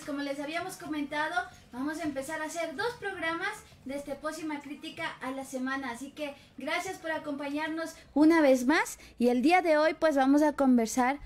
Como les habíamos comentado, vamos a empezar a hacer 2 programas de Pósima Crítica a la semana, así que gracias por acompañarnos una vez más, y el día de hoy pues vamos a conversar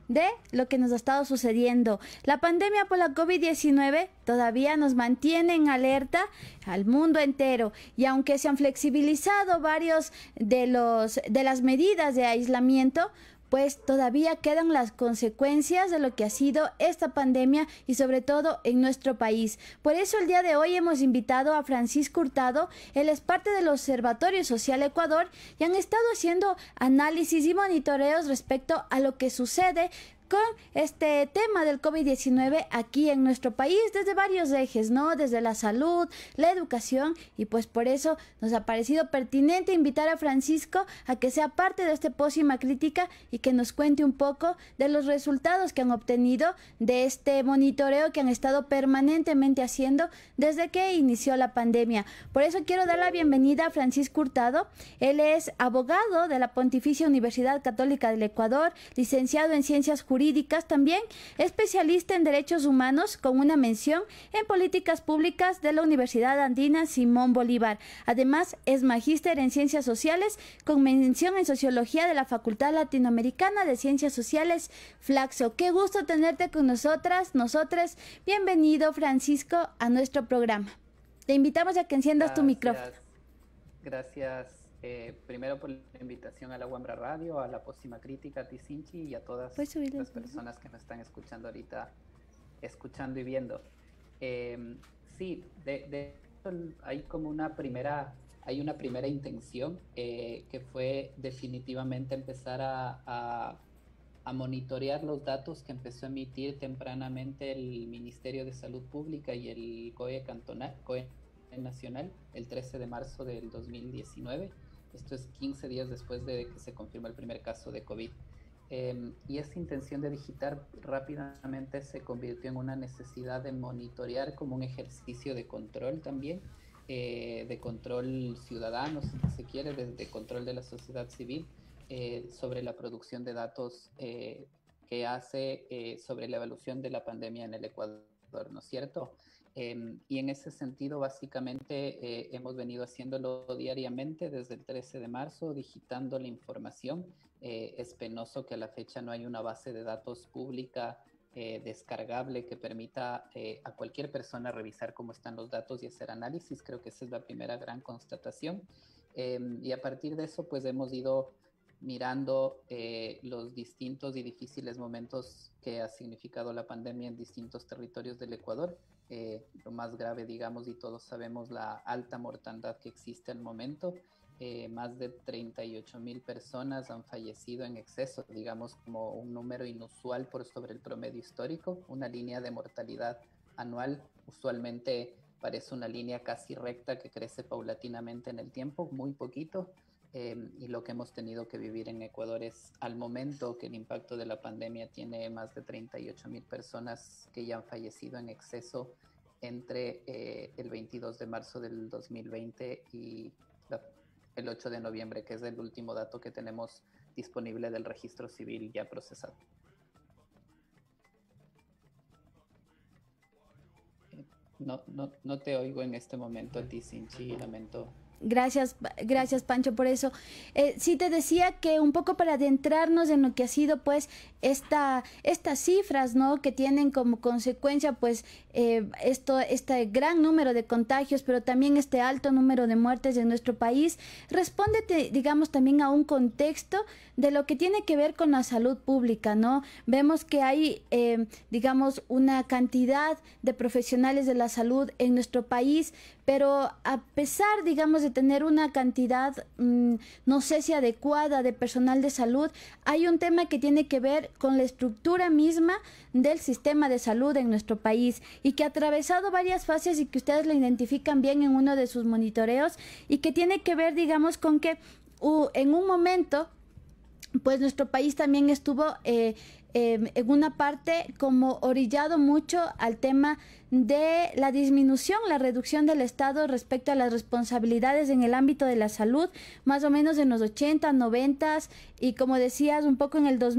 de lo que nos ha estado sucediendo. La pandemia por la COVID-19 todavía nos mantiene en alerta al mundo entero, y aunque se han flexibilizado varios de las medidas de aislamiento, pues todavía quedan las consecuencias de lo que ha sido esta pandemia, y sobre todo en nuestro país. Por eso el día de hoy hemos invitado a Francisco Hurtado. Él es parte del Observatorio Social Ecuador y han estado haciendo análisis y monitoreos respecto a lo que sucede con este tema del COVID-19 aquí en nuestro país, desde varios ejes, ¿no? Desde la salud, la educación, y pues por eso nos ha parecido pertinente invitar a Francisco a que sea parte de Pósima Crítica y que nos cuente un poco de los resultados que han obtenido de este monitoreo que han estado permanentemente haciendo desde que inició la pandemia. Por eso quiero dar la bienvenida a Francisco Hurtado. Él es abogado de la Pontificia Universidad Católica del Ecuador, licenciado en Ciencias Jurídicas, también especialista en Derechos Humanos con una mención en Políticas Públicas de la Universidad Andina Simón Bolívar. Además, es magíster en Ciencias Sociales con mención en Sociología de la Facultad Latinoamericana de Ciencias Sociales, Flaxo. Qué gusto tenerte con nosotros. Bienvenido, Francisco, a nuestro programa. Te invitamos a que enciendas tu micrófono. Gracias. Primero por la invitación a la Wambra Radio, a la Pósima Crítica, a ti, Sinchi, y a todas las personas que nos están escuchando ahorita, escuchando y viendo. Sí, hay como una primera intención que fue definitivamente empezar a monitorear los datos que empezó a emitir tempranamente el Ministerio de Salud Pública y el COE Nacional el 13 de marzo del 2019. Esto es 15 días después de que se confirmó el primer caso de COVID. Y esa intención de digitar rápidamente se convirtió en una necesidad de monitorear como un ejercicio de control también, de control ciudadano, si se quiere, de control de la sociedad civil, sobre la producción de datos que hace sobre la evolución de la pandemia en el Ecuador, ¿no es cierto? Y en ese sentido, básicamente, hemos venido haciéndolo diariamente desde el 13 de marzo, digitando la información. Es penoso que a la fecha no hay una base de datos pública descargable que permita a cualquier persona revisar cómo están los datos y hacer análisis. Creo que esa es la primera gran constatación. Y a partir de eso, pues hemos ido mirando los distintos y difíciles momentos que ha significado la pandemia en distintos territorios del Ecuador. Lo más grave, digamos, y todos sabemos la alta mortandad que existe al momento. Más de 38.000 personas han fallecido en exceso, digamos, como un número inusual por sobre el promedio histórico. Una línea de mortalidad anual usualmente parece una línea casi recta que crece paulatinamente en el tiempo, muy poquito. Y lo que hemos tenido que vivir en Ecuador es, al momento que el impacto de la pandemia tiene más de 38.000 personas que ya han fallecido en exceso entre el 22 de marzo del 2020 y el 8 de noviembre, que es el último dato que tenemos disponible del registro civil ya procesado. No te oigo en este momento a ti, Sinchi, lamento. Gracias, Pancho, por eso. Sí te decía que un poco para adentrarnos en lo que ha sido pues estas cifras, ¿no? Que tienen como consecuencia pues este gran número de contagios, pero también este alto número de muertes en nuestro país, respóndete, digamos, también a un contexto de lo que tiene que ver con la salud pública, ¿no? Vemos que hay, digamos, una cantidad de profesionales de la salud en nuestro país, pero a pesar, digamos, de tener una cantidad, no sé si adecuada de personal de salud, hay un tema que tiene que ver con la estructura misma del sistema de salud en nuestro país y que ha atravesado varias fases y que ustedes lo identifican bien en uno de sus monitoreos y que tiene que ver, digamos, con que en un momento, pues nuestro país también estuvo en una parte como orillado mucho al tema de la disminución, la reducción del Estado respecto a las responsabilidades en el ámbito de la salud, más o menos en los 80, 90 y como decías un poco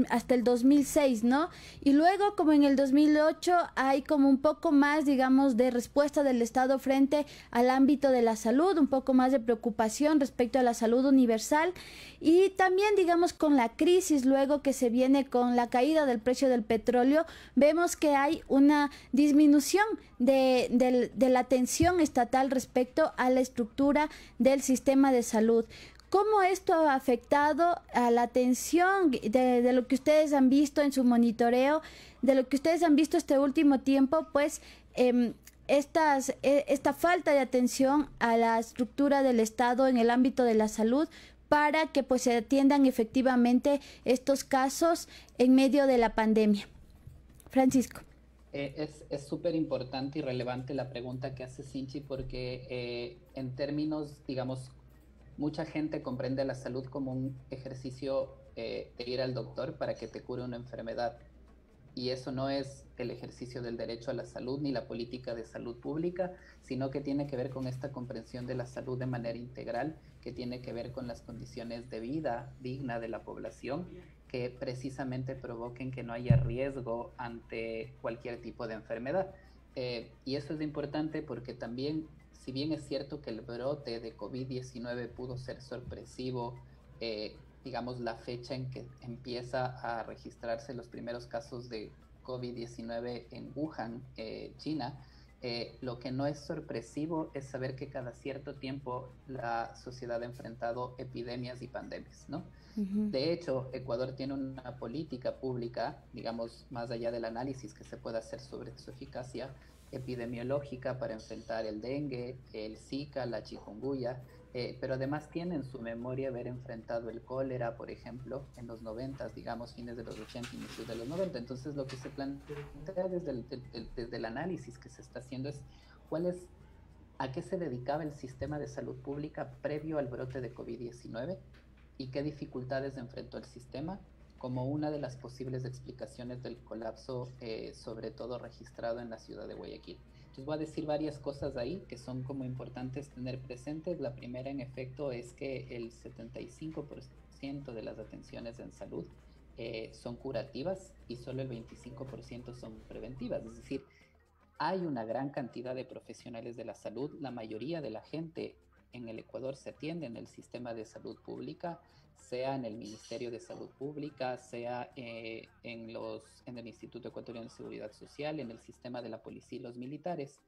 hasta el 2006, ¿no? Y luego como en el 2008 hay como un poco más, digamos, de respuesta del Estado frente al ámbito de la salud, un poco más de preocupación respecto a la salud universal y también, digamos, con la crisis luego que se viene con la caída del precio del petróleo, vemos que hay una disminución de la atención estatal respecto a la estructura del sistema de salud. ¿Cómo esto ha afectado a la atención de lo que ustedes han visto en su monitoreo, de lo que ustedes han visto este último tiempo, pues esta falta de atención a la estructura del Estado en el ámbito de la salud para que pues se atiendan efectivamente estos casos en medio de la pandemia? Francisco. Es súper importante y relevante la pregunta que hace Sinchi porque en términos, digamos, mucha gente comprende la salud como un ejercicio de ir al doctor para que te cure una enfermedad. Y eso no es el ejercicio del derecho a la salud ni la política de salud pública, sino que tiene que ver con esta comprensión de la salud de manera integral, que tiene que ver con las condiciones de vida digna de la población, que precisamente provoquen que no haya riesgo ante cualquier tipo de enfermedad. Y eso es importante porque también, si bien es cierto que el brote de COVID-19 pudo ser sorpresivo, digamos, la fecha en que empieza a registrarse los primeros casos de COVID-19 en Wuhan, China, lo que no es sorpresivo es saber que cada cierto tiempo la sociedad ha enfrentado epidemias y pandemias, ¿no? De hecho, Ecuador tiene una política pública, digamos, más allá del análisis que se pueda hacer sobre su eficacia epidemiológica para enfrentar el dengue, el Zika, la chikungunya, pero además tiene en su memoria haber enfrentado el cólera, por ejemplo, en los 90, digamos, fines de los 80, inicios de los 90. Entonces, lo que se plantea desde el análisis que se está haciendo es a qué se dedicaba el sistema de salud pública previo al brote de COVID-19 y qué dificultades enfrentó el sistema como una de las posibles explicaciones del colapso, sobre todo registrado en la ciudad de Guayaquil. Entonces voy a decir varias cosas ahí que son como importantes tener presentes. La primera, en efecto, es que el 75% de las atenciones en salud son curativas y solo el 25% son preventivas. Es decir, hay una gran cantidad de profesionales de la salud. La mayoría de la gente en el Ecuador se atiende en el sistema de salud pública, sea en el Ministerio de Salud Pública, sea en el Instituto Ecuatoriano de Seguridad Social, en el sistema de la policía y los militares.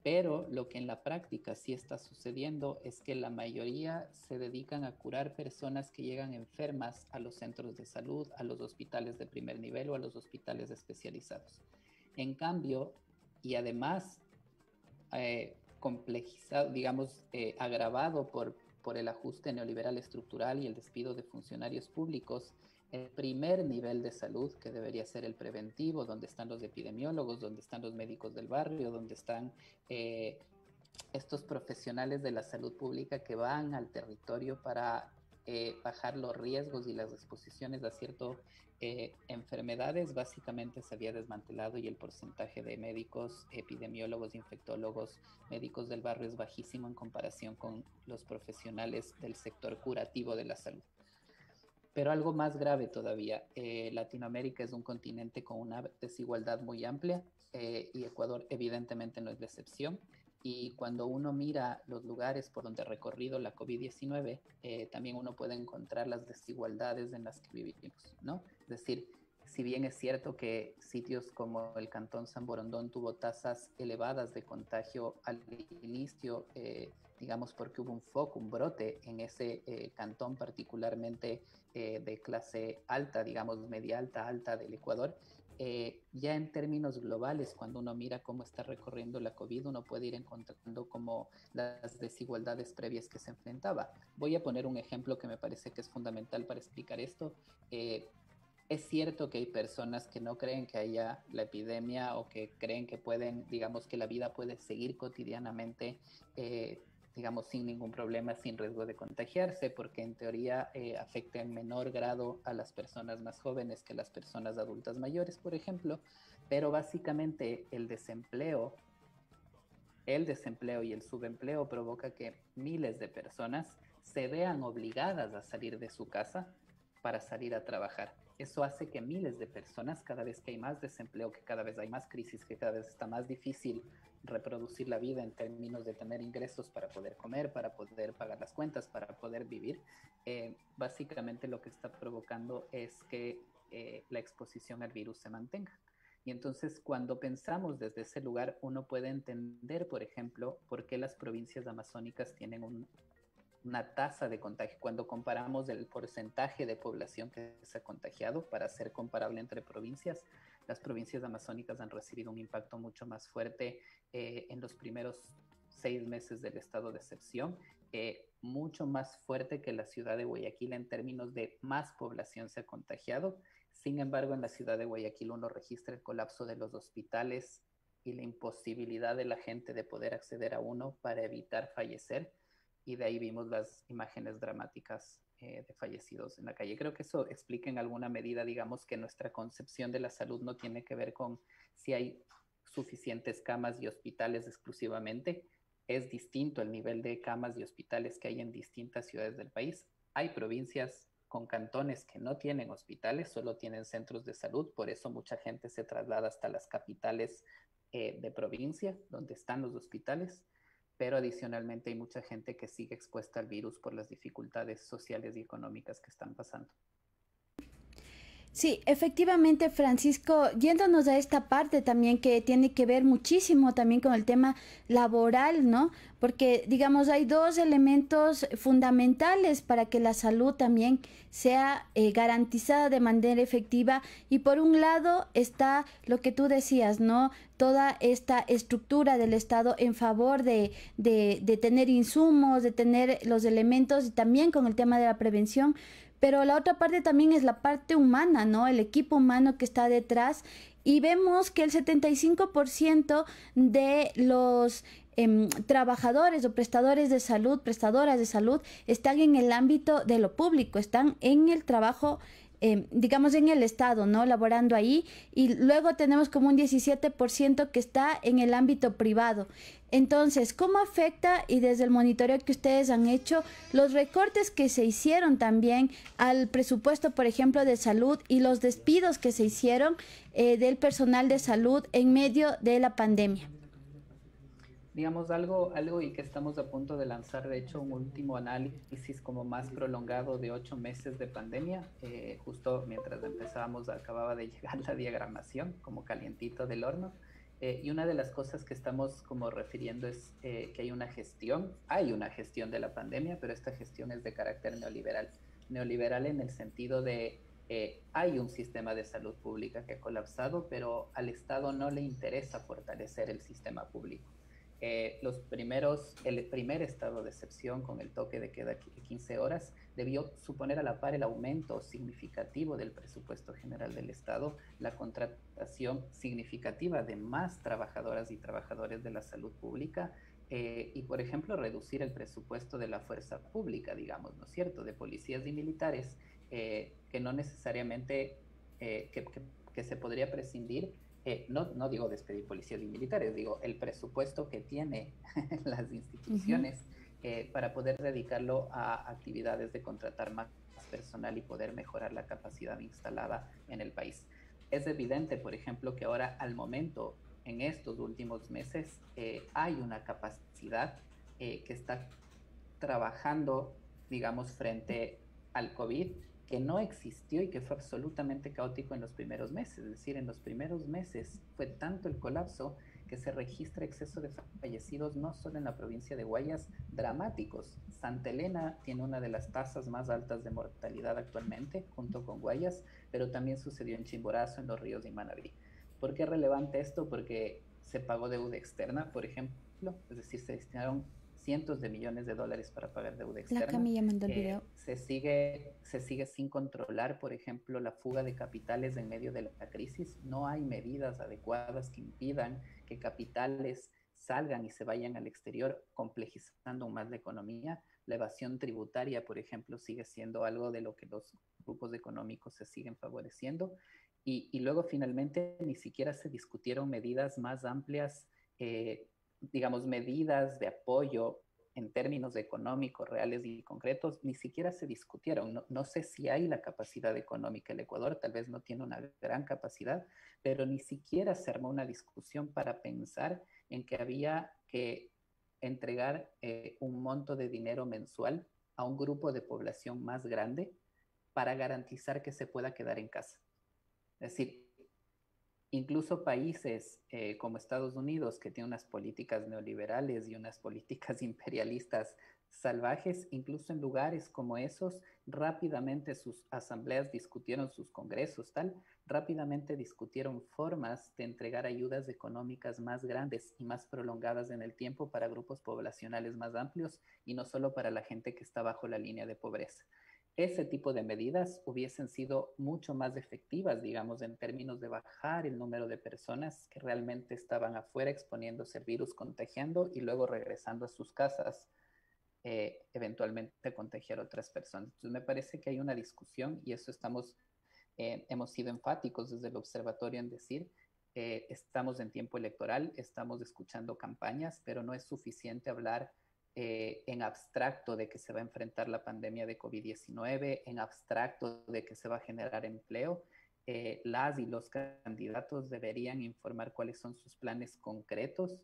Pero lo que en la práctica sí está sucediendo es que la mayoría se dedican a curar personas que llegan enfermas a los centros de salud, a los hospitales de primer nivel o a los hospitales especializados. En cambio, y además complejizado, digamos, agravado por el ajuste neoliberal estructural y el despido de funcionarios públicos, el primer nivel de salud, que debería ser el preventivo, donde están los epidemiólogos, donde están los médicos del barrio, donde están estos profesionales de la salud pública que van al territorio para bajar los riesgos y las exposiciones a ciertas enfermedades, básicamente se había desmantelado y el porcentaje de médicos, epidemiólogos, infectólogos, médicos del barrio es bajísimo en comparación con los profesionales del sector curativo de la salud. Pero algo más grave todavía, Latinoamérica es un continente con una desigualdad muy amplia y Ecuador evidentemente no es la excepción. Y cuando uno mira los lugares por donde ha recorrido la COVID-19, también uno puede encontrar las desigualdades en las que vivimos, ¿no? Es decir, si bien es cierto que sitios como el Cantón San Borondón tuvo tasas elevadas de contagio al inicio, digamos porque hubo un foco, un brote en ese cantón particularmente de clase alta, digamos media alta, alta del Ecuador, ya en términos globales, cuando uno mira cómo está recorriendo la COVID, uno puede ir encontrando como las desigualdades previas que se enfrentaba. Voy a poner un ejemplo que me parece que es fundamental para explicar esto. Es cierto que hay personas que no creen que haya la epidemia o que creen que pueden, digamos, que la vida puede seguir cotidianamente, digamos, sin ningún problema, sin riesgo de contagiarse, porque en teoría afecta en menor grado a las personas más jóvenes que las personas adultas mayores, por ejemplo, pero básicamente el desempleo y el subempleo provoca que miles de personas se vean obligadas a salir de su casa para salir a trabajar. Eso hace que miles de personas, cada vez que hay más desempleo, que cada vez hay más crisis, que cada vez está más difícil reproducir la vida en términos de tener ingresos para poder comer, para poder pagar las cuentas, para poder vivir, básicamente lo que está provocando es que la exposición al virus se mantenga. Y entonces cuando pensamos desde ese lugar, uno puede entender, por ejemplo, por qué las provincias amazónicas tienen una tasa de contagio. Cuando comparamos el porcentaje de población que se ha contagiado, para ser comparable entre provincias, las provincias amazónicas han recibido un impacto mucho más fuerte en los primeros 6 meses del estado de excepción, mucho más fuerte que la ciudad de Guayaquil en términos de más población se ha contagiado. Sin embargo, en la ciudad de Guayaquil uno registra el colapso de los hospitales y la imposibilidad de la gente de poder acceder a uno para evitar fallecer. Y de ahí vimos las imágenes dramáticas de fallecidos en la calle. Creo que eso explica en alguna medida, digamos, que nuestra concepción de la salud no tiene que ver con si hay suficientes camas y hospitales exclusivamente. Es distinto el nivel de camas y hospitales que hay en distintas ciudades del país. Hay provincias con cantones que no tienen hospitales, solo tienen centros de salud, por eso mucha gente se traslada hasta las capitales de provincia, donde están los hospitales, pero adicionalmente hay mucha gente que sigue expuesta al virus por las dificultades sociales y económicas que están pasando. Sí, efectivamente, Francisco, yéndonos a esta parte también que tiene que ver muchísimo también con el tema laboral, ¿no? Porque, digamos, hay dos elementos fundamentales para que la salud también sea garantizada de manera efectiva. Y por un lado está lo que tú decías, ¿no? Toda esta estructura del Estado en favor de tener insumos, de tener los elementos y también con el tema de la prevención. Pero la otra parte también es la parte humana, ¿no? El equipo humano que está detrás. Y vemos que el 75% de los trabajadores o prestadoras de salud, están en el ámbito de lo público, están en el trabajo digamos, en el Estado, ¿no? Laborando ahí, y luego tenemos como un 17% que está en el ámbito privado. Entonces, ¿cómo afecta, y desde el monitoreo que ustedes han hecho, los recortes que se hicieron también al presupuesto, por ejemplo, de salud, y los despidos que se hicieron del personal de salud en medio de la pandemia? Digamos, algo y que estamos a punto de lanzar, de hecho, un último análisis como más prolongado de 8 meses de pandemia. Justo mientras empezábamos acababa de llegar la diagramación como calientito del horno. Y una de las cosas que estamos como refiriendo es que hay una gestión de la pandemia, pero esta gestión es de carácter neoliberal. Neoliberal en el sentido de hay un sistema de salud pública que ha colapsado, pero al Estado no le interesa fortalecer el sistema público. El primer estado de excepción con el toque de queda de 15 horas debió suponer a la par el aumento significativo del presupuesto general del Estado, la contratación significativa de más trabajadoras y trabajadores de la salud pública y, por ejemplo, reducir el presupuesto de la fuerza pública, digamos, ¿no es cierto?, de policías y militares, que no necesariamente, que se podría prescindir. No digo despedir policías y militares, digo el presupuesto que tiene las instituciones para poder dedicarlo a actividades de contratar más personal y poder mejorar la capacidad instalada en el país. Es evidente, por ejemplo, que ahora al momento, en estos últimos meses, hay una capacidad que está trabajando, digamos, frente al COVID, que no existió y que fue absolutamente caótico en los primeros meses. Es decir, en los primeros meses fue tanto el colapso que se registra exceso de fallecidos no solo en la provincia de Guayas, dramáticos. Santa Elena tiene una de las tasas más altas de mortalidad actualmente, junto con Guayas, pero también sucedió en Chimborazo, en Los Ríos y Manabí. ¿Por qué es relevante esto? Porque se pagó deuda externa, por ejemplo, es decir, se destinaron cientos de millones de dólares para pagar deuda externa. La Camilla mandó el video. Se sigue sin controlar, por ejemplo, la fuga de capitales en medio de la crisis. No hay medidas adecuadas que impidan que capitales salgan y se vayan al exterior, complejizando más la economía. La evasión tributaria, por ejemplo, sigue siendo algo de lo que los grupos económicos se siguen favoreciendo. Y luego, finalmente, ni siquiera se discutieron medidas más amplias, digamos, medidas de apoyo en términos económicos reales y concretos, ni siquiera se discutieron. No sé si hay la capacidad económica. El Ecuador tal vez no tiene una gran capacidad, pero ni siquiera se armó una discusión para pensar en que había que entregar un monto de dinero mensual a un grupo de población más grande para garantizar que se pueda quedar en casa. Es decir, incluso países como Estados Unidos, que tiene unas políticas neoliberales y unas políticas imperialistas salvajes, incluso en lugares como esos, rápidamente sus asambleas discutieron, sus congresos, rápidamente discutieron formas de entregar ayudas económicas más grandes y más prolongadas en el tiempo para grupos poblacionales más amplios y no solo para la gente que está bajo la línea de pobreza. Ese tipo de medidas hubiesen sido mucho más efectivas, digamos, en términos de bajar el número de personas que realmente estaban afuera exponiéndose al virus, contagiando y luego regresando a sus casas, eventualmente contagiar a otras personas. Entonces me parece que hay una discusión y eso hemos sido enfáticos desde el observatorio en decir, estamos en tiempo electoral, estamos escuchando campañas, pero no es suficiente hablar en abstracto de que se va a enfrentar la pandemia de COVID-19, en abstracto de que se va a generar empleo. Las y los candidatos deberían informar cuáles son sus planes concretos,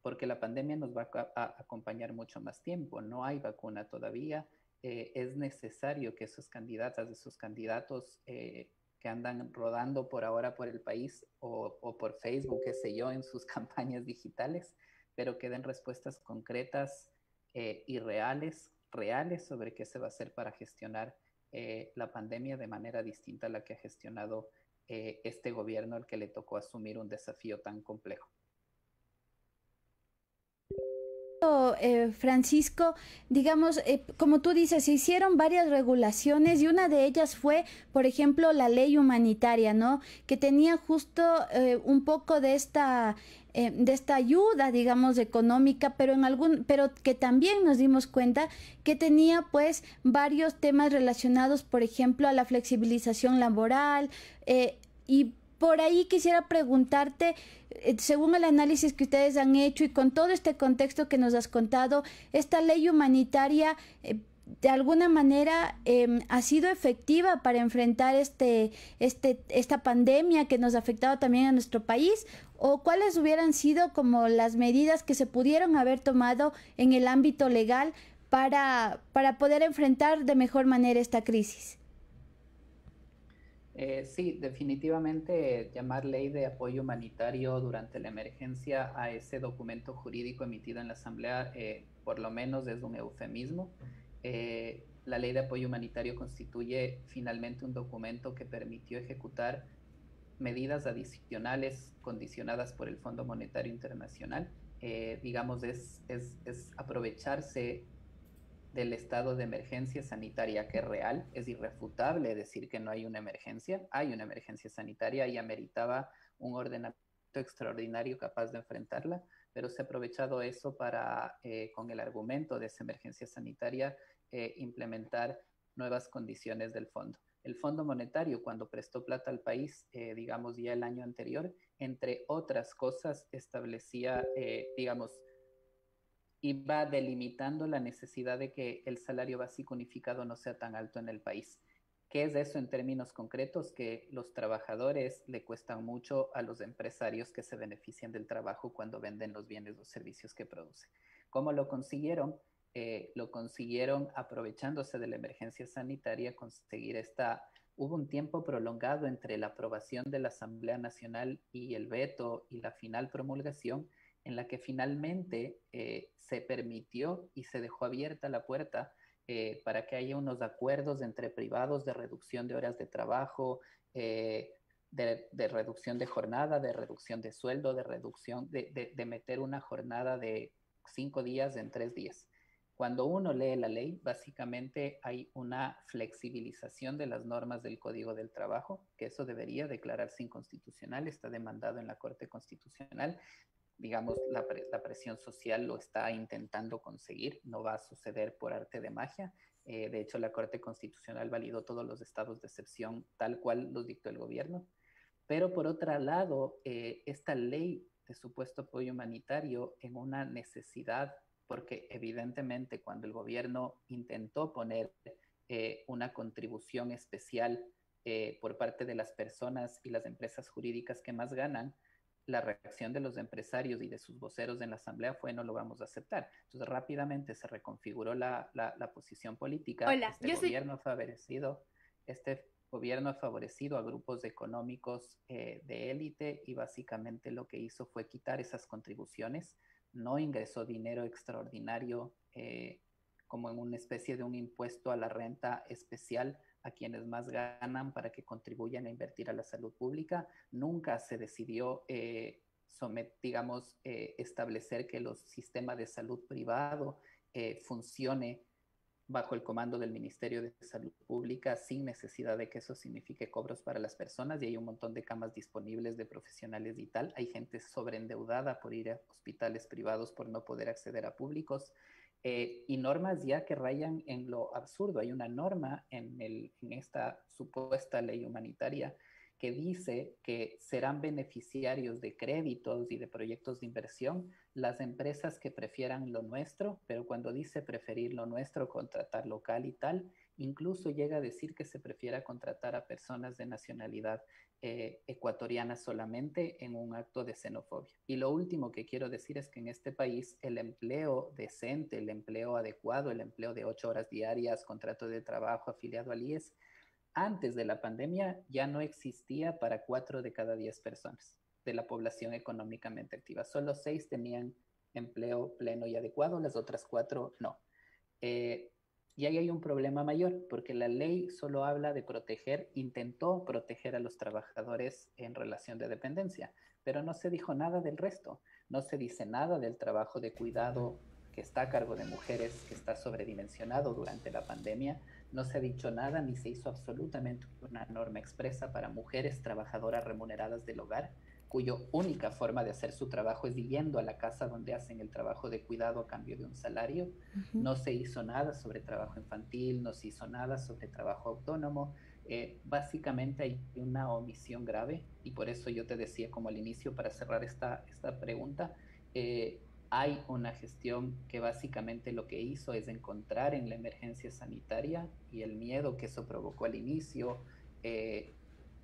porque la pandemia nos va a acompañar mucho más tiempo. No hay vacuna todavía. Es necesario que esos candidatos que andan rodando por ahora por el país o por Facebook, qué sé yo, en sus campañas digitales, pero que den respuestas concretas y reales sobre qué se va a hacer para gestionar la pandemia de manera distinta a la que ha gestionado este gobierno al que le tocó asumir un desafío tan complejo. Francisco, digamos, como tú dices, se hicieron varias regulaciones y una de ellas fue, por ejemplo, la ley humanitaria, ¿no? Que tenía justo un poco de esta de esta ayuda, digamos, económica, pero que también nos dimos cuenta que tenía pues varios temas relacionados, por ejemplo, a la flexibilización laboral, y por ahí quisiera preguntarte, según el análisis que ustedes han hecho y con todo este contexto que nos has contado, esta ley humanitaria de alguna manera ha sido efectiva para enfrentar esta pandemia que nos ha afectado también a nuestro país, o cuáles hubieran sido como las medidas que se pudieron haber tomado en el ámbito legal para poder enfrentar de mejor manera esta crisis. Sí, definitivamente llamar ley de apoyo humanitario durante la emergencia a ese documento jurídico emitido en la Asamblea, por lo menos es un eufemismo. La ley de apoyo humanitario constituye finalmente un documento que permitió ejecutar medidas adicionales condicionadas por el Fondo Monetario Internacional. Digamos, es aprovecharse del estado de emergencia sanitaria, que es real, es irrefutable decir que no hay una emergencia sanitaria y ameritaba un ordenamiento extraordinario capaz de enfrentarla, pero se ha aprovechado eso para, con el argumento de esa emergencia sanitaria, implementar nuevas condiciones del fondo. El Fondo Monetario, cuando prestó plata al país, digamos ya el año anterior, entre otras cosas, establecía, digamos, iba delimitando la necesidad de que el salario básico unificado no sea tan alto en el país. ¿Qué es eso en términos concretos? Que los trabajadores le cuestan mucho a los empresarios que se benefician del trabajo cuando venden los bienes o servicios que producen. ¿Cómo lo consiguieron? Lo consiguieron aprovechándose de la emergencia sanitaria, conseguir Hubo un tiempo prolongado entre la aprobación de la Asamblea Nacional y el veto y la final promulgación, en la que finalmente se permitió y se dejó abierta la puerta para que haya unos acuerdos entre privados de reducción de horas de trabajo, de reducción de jornada, de reducción de sueldo, de meter una jornada de 5 días en 3 días. Cuando uno lee la ley, básicamente hay una flexibilización de las normas del Código del Trabajo, que eso debería declararse inconstitucional, está demandado en la Corte Constitucional. Digamos, la presión social lo está intentando conseguir, no va a suceder por arte de magia. De hecho, la Corte Constitucional validó todos los estados de excepción tal cual los dictó el gobierno. Pero por otro lado, esta ley de supuesto apoyo humanitario en una necesidad, porque evidentemente cuando el gobierno intentó poner una contribución especial por parte de las personas y las empresas jurídicas que más ganan, la reacción de los empresarios y de sus voceros en la Asamblea fue no lo vamos a aceptar. Entonces rápidamente se reconfiguró la posición política. Hola, Este gobierno ha favorecido a grupos económicos de élite y básicamente lo que hizo fue quitar esas contribuciones, no ingresó dinero extraordinario como en una especie de un impuesto a la renta especial a quienes más ganan para que contribuyan a invertir a la salud pública. Nunca se decidió, establecer que los sistemas de salud privado funcione bajo el comando del Ministerio de Salud Pública sin necesidad de que eso signifique cobros para las personas, y hay un montón de camas disponibles de profesionales y tal. Hay gente sobreendeudada por ir a hospitales privados por no poder acceder a públicos. Y normas ya que rayan en lo absurdo. Hay una norma en esta supuesta ley humanitaria que dice que serán beneficiarios de créditos y de proyectos de inversión las empresas que prefieran lo nuestro, pero cuando dice preferir lo nuestro, contratar local y tal, incluso llega a decir que se prefiera contratar a personas de nacionalidad ecuatoriana solamente en un acto de xenofobia. Y lo último que quiero decir es que en este país el empleo decente, el empleo adecuado, el empleo de 8 horas diarias, contrato de trabajo afiliado al IES, antes de la pandemia ya no existía para 4 de cada 10 personas de la población económicamente activa. Solo 6 tenían empleo pleno y adecuado, las otras 4 no. Y ahí hay un problema mayor, porque la ley solo habla de intentó proteger a los trabajadores en relación de dependencia, pero no se dijo nada del resto. No se dice nada del trabajo de cuidado que está a cargo de mujeres, que está sobredimensionado durante la pandemia. No se ha dicho nada ni se hizo absolutamente una norma expresa para mujeres trabajadoras remuneradas del hogar. cuya única forma de hacer su trabajo es yendo a la casa donde hacen el trabajo de cuidado a cambio de un salario. No se hizo nada sobre trabajo infantil, no se hizo nada sobre trabajo autónomo. Básicamente hay una omisión grave, y por eso yo te decía como al inicio, para cerrar esta pregunta, hay una gestión que básicamente lo que hizo es encontrar en la emergencia sanitaria y el miedo que eso provocó al inicio,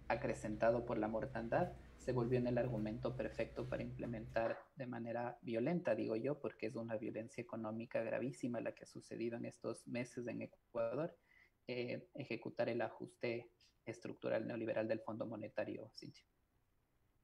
acrecentado por la mortandad, se volvió en el argumento perfecto para implementar de manera violenta, digo yo, porque es una violencia económica gravísima la que ha sucedido en estos meses en Ecuador, ejecutar el ajuste estructural neoliberal del Fondo Monetario, Cintia.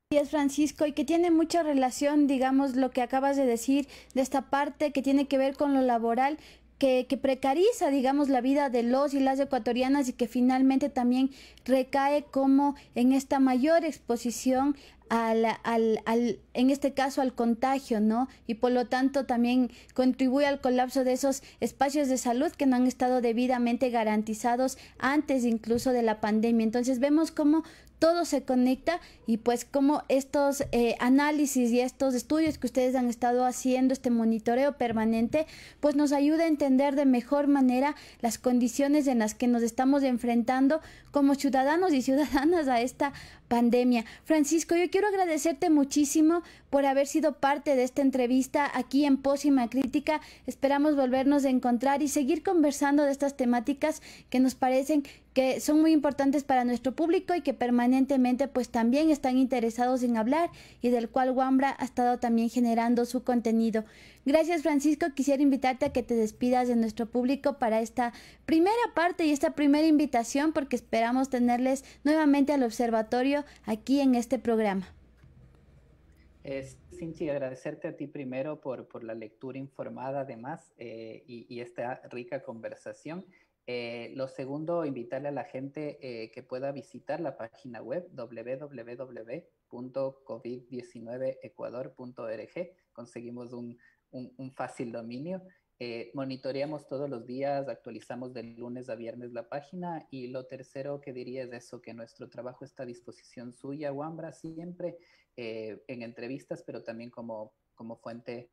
Gracias, Francisco, y que tiene mucha relación, digamos, lo que acabas de decir, de esta parte que tiene que ver con lo laboral, que precariza, digamos, la vida de los y las ecuatorianas, y que finalmente también recae como en esta mayor exposición en este caso al contagio, ¿no? Y por lo tanto también contribuye al colapso de esos espacios de salud que no han estado debidamente garantizados antes incluso de la pandemia. Entonces vemos cómo todo se conecta, y pues como estos análisis y estos estudios que ustedes han estado haciendo, este monitoreo permanente, pues nos ayuda a entender de mejor manera las condiciones en las que nos estamos enfrentando como ciudadanos y ciudadanas a esta pandemia. Francisco, yo quiero agradecerte muchísimo por haber sido parte de esta entrevista aquí en Pócima Crítica. Esperamos volvernos a encontrar y seguir conversando de estas temáticas que nos parecen que son muy importantes para nuestro público y que permanentemente pues también están interesados en hablar, y del cual Wambra ha estado también generando su contenido. Gracias, Francisco. Quisiera invitarte a que te despidas de nuestro público para esta primera parte y esta primera invitación, porque esperamos tenerles nuevamente al observatorio aquí en este programa. Cintia, agradecerte a ti primero por la lectura informada además, y esta rica conversación. Lo segundo, invitarle a la gente que pueda visitar la página web www.covid19ecuador.org. Conseguimos un fácil dominio. Monitoreamos todos los días, actualizamos de lunes a viernes la página, y lo tercero que diría es eso, que nuestro trabajo está a disposición suya, Wambra, siempre en entrevistas, pero también como fuente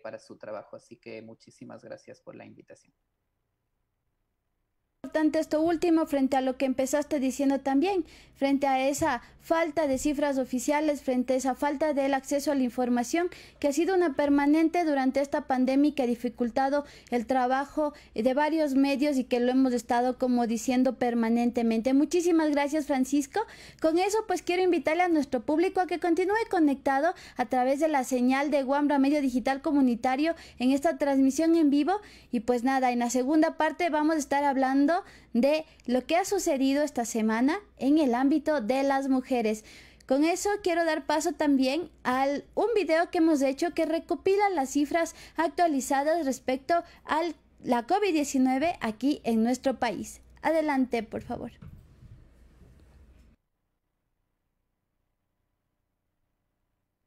para su trabajo. Así que muchísimas gracias por la invitación. Importante esto último, frente a lo que empezaste diciendo también, frente a esa falta de cifras oficiales, frente a esa falta del acceso a la información que ha sido una permanente durante esta pandemia y que ha dificultado el trabajo de varios medios, y que lo hemos estado como diciendo permanentemente. Muchísimas gracias, Francisco. Con eso pues quiero invitarle a nuestro público a que continúe conectado a través de la señal de Wambra Medio Digital Comunitario en esta transmisión en vivo, y pues nada, en la segunda parte vamos a estar hablando de lo que ha sucedido esta semana en el ámbito de las mujeres. Con eso quiero dar paso también a un video que hemos hecho que recopila las cifras actualizadas respecto a la COVID-19 aquí en nuestro país. Adelante, por favor.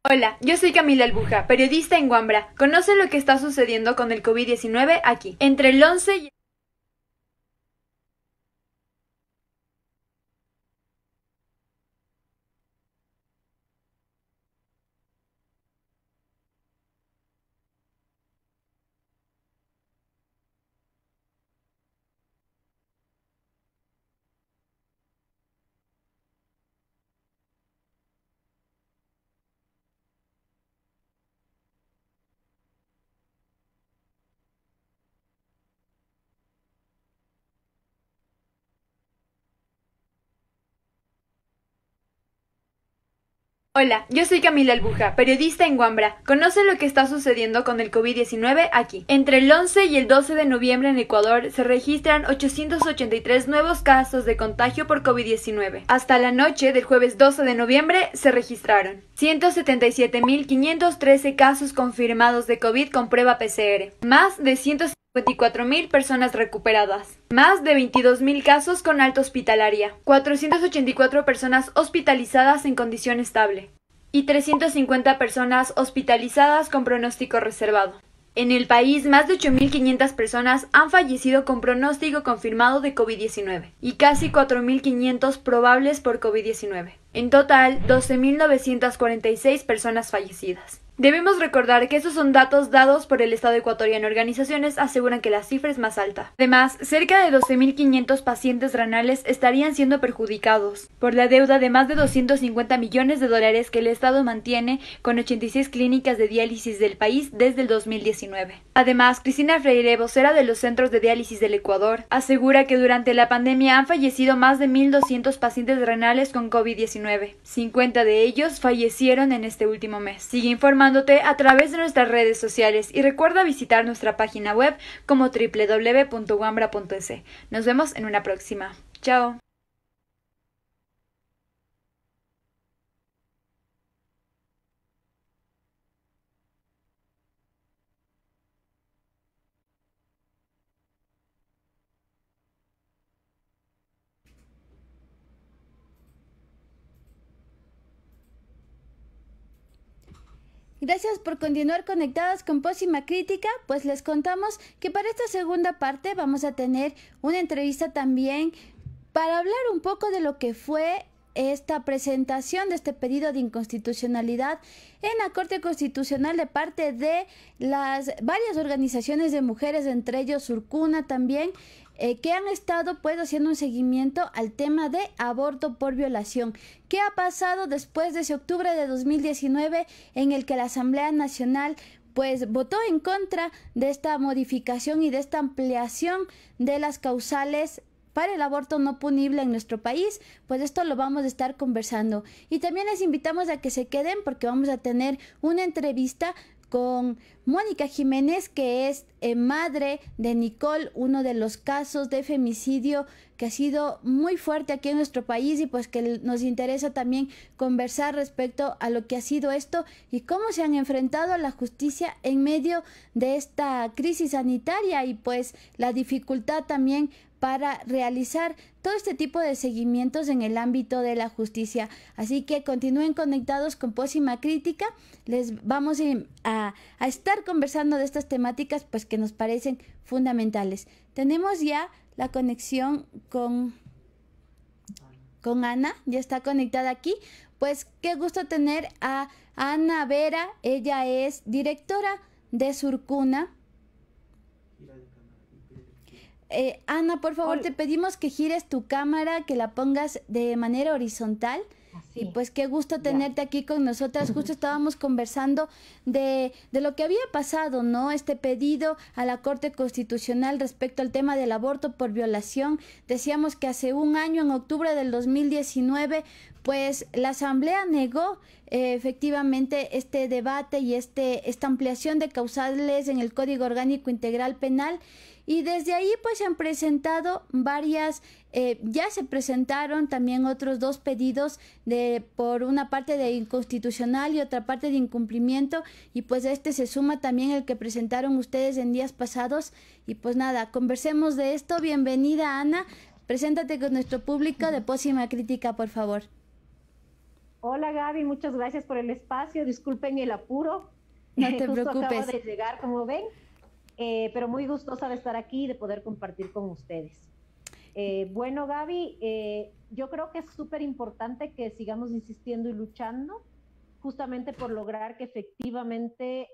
Hola, yo soy Camila Albuja, periodista en Wambra. Conoce lo que está sucediendo con el COVID-19 aquí. Entre el 11 y Hola, yo soy Camila Albuja, periodista en Wambra. Conoce lo que está sucediendo con el COVID-19 aquí. Entre el 11 y el 12 de noviembre en Ecuador se registran 883 nuevos casos de contagio por COVID-19. Hasta la noche del jueves 12 de noviembre se registraron 177.513 casos confirmados de COVID con prueba PCR, más de 154.000 personas recuperadas, más de 22.000 casos con alta hospitalaria, 484 personas hospitalizadas en condición estable y 350 personas hospitalizadas con pronóstico reservado. En el país, más de 8.500 personas han fallecido con pronóstico confirmado de COVID-19 y casi 4.500 probables por COVID-19. En total, 12.946 personas fallecidas. Debemos recordar que estos son datos dados por el Estado ecuatoriano. Organizaciones aseguran que la cifra es más alta. Además, cerca de 12.500 pacientes renales estarían siendo perjudicados por la deuda de más de 250 millones de dólares que el Estado mantiene con 86 clínicas de diálisis del país desde el 2019. Además, Cristina Freire, vocera de los centros de diálisis del Ecuador, asegura que durante la pandemia han fallecido más de 1.200 pacientes renales con COVID-19. 50 de ellos fallecieron en este último mes. Sigue informando a través de nuestras redes sociales y recuerda visitar nuestra página web como www.wambra.es. Nos vemos en una próxima. Chao. Gracias por continuar conectadas con Pósima Crítica, pues les contamos que para esta segunda parte vamos a tener una entrevista también para hablar un poco de lo que fue esta presentación de este pedido de inconstitucionalidad en la Corte Constitucional de parte de las varias organizaciones de mujeres, entre ellos Surcuna también, que han estado pues haciendo un seguimiento al tema de aborto por violación. ¿Qué ha pasado después de ese octubre de 2019 en el que la Asamblea Nacional pues votó en contra de esta modificación y de esta ampliación de las causales para el aborto no punible en nuestro país? Pues esto lo vamos a estar conversando. Y también les invitamos a que se queden porque vamos a tener una entrevista con Mónica Jiménez, que es madre de Nicole, uno de los casos de femicidio que ha sido muy fuerte aquí en nuestro país y pues que nos interesa también conversar respecto a lo que ha sido esto y cómo se han enfrentado a la justicia en medio de esta crisis sanitaria y pues la dificultad también para realizar todo este tipo de seguimientos en el ámbito de la justicia. Así que continúen conectados con Pósima Crítica. Les vamos a estar conversando de estas temáticas pues que nos parecen fundamentales. Tenemos ya la conexión con Ana, ya está conectada aquí. Pues qué gusto tener a Ana Vera, ella es directora de Surcuna. Ana, por favor, te pedimos que gires tu cámara, que la pongas de manera horizontal. Así. Y pues qué gusto tenerte aquí con nosotras. Justo estábamos conversando de lo que había pasado, ¿no? Este pedido a la Corte Constitucional respecto al tema del aborto por violación. Decíamos que hace un año, en octubre del 2019, pues la Asamblea negó efectivamente este debate y esta ampliación de causales en el Código Orgánico Integral Penal. Y desde ahí pues se han presentado varias, ya se presentaron también otros dos pedidos por una parte de inconstitucional y otra parte de incumplimiento y pues se suma también el que presentaron ustedes en días pasados y pues nada, conversemos de esto. Bienvenida Ana, preséntate con nuestro público de Pósima Crítica, por favor. Hola Gaby, muchas gracias por el espacio, disculpen el apuro. No te preocupes. Acabo de llegar, como ven. Pero muy gustosa de estar aquí y de poder compartir con ustedes. Bueno, Gaby, yo creo que es súper importante que sigamos insistiendo y luchando justamente por lograr que efectivamente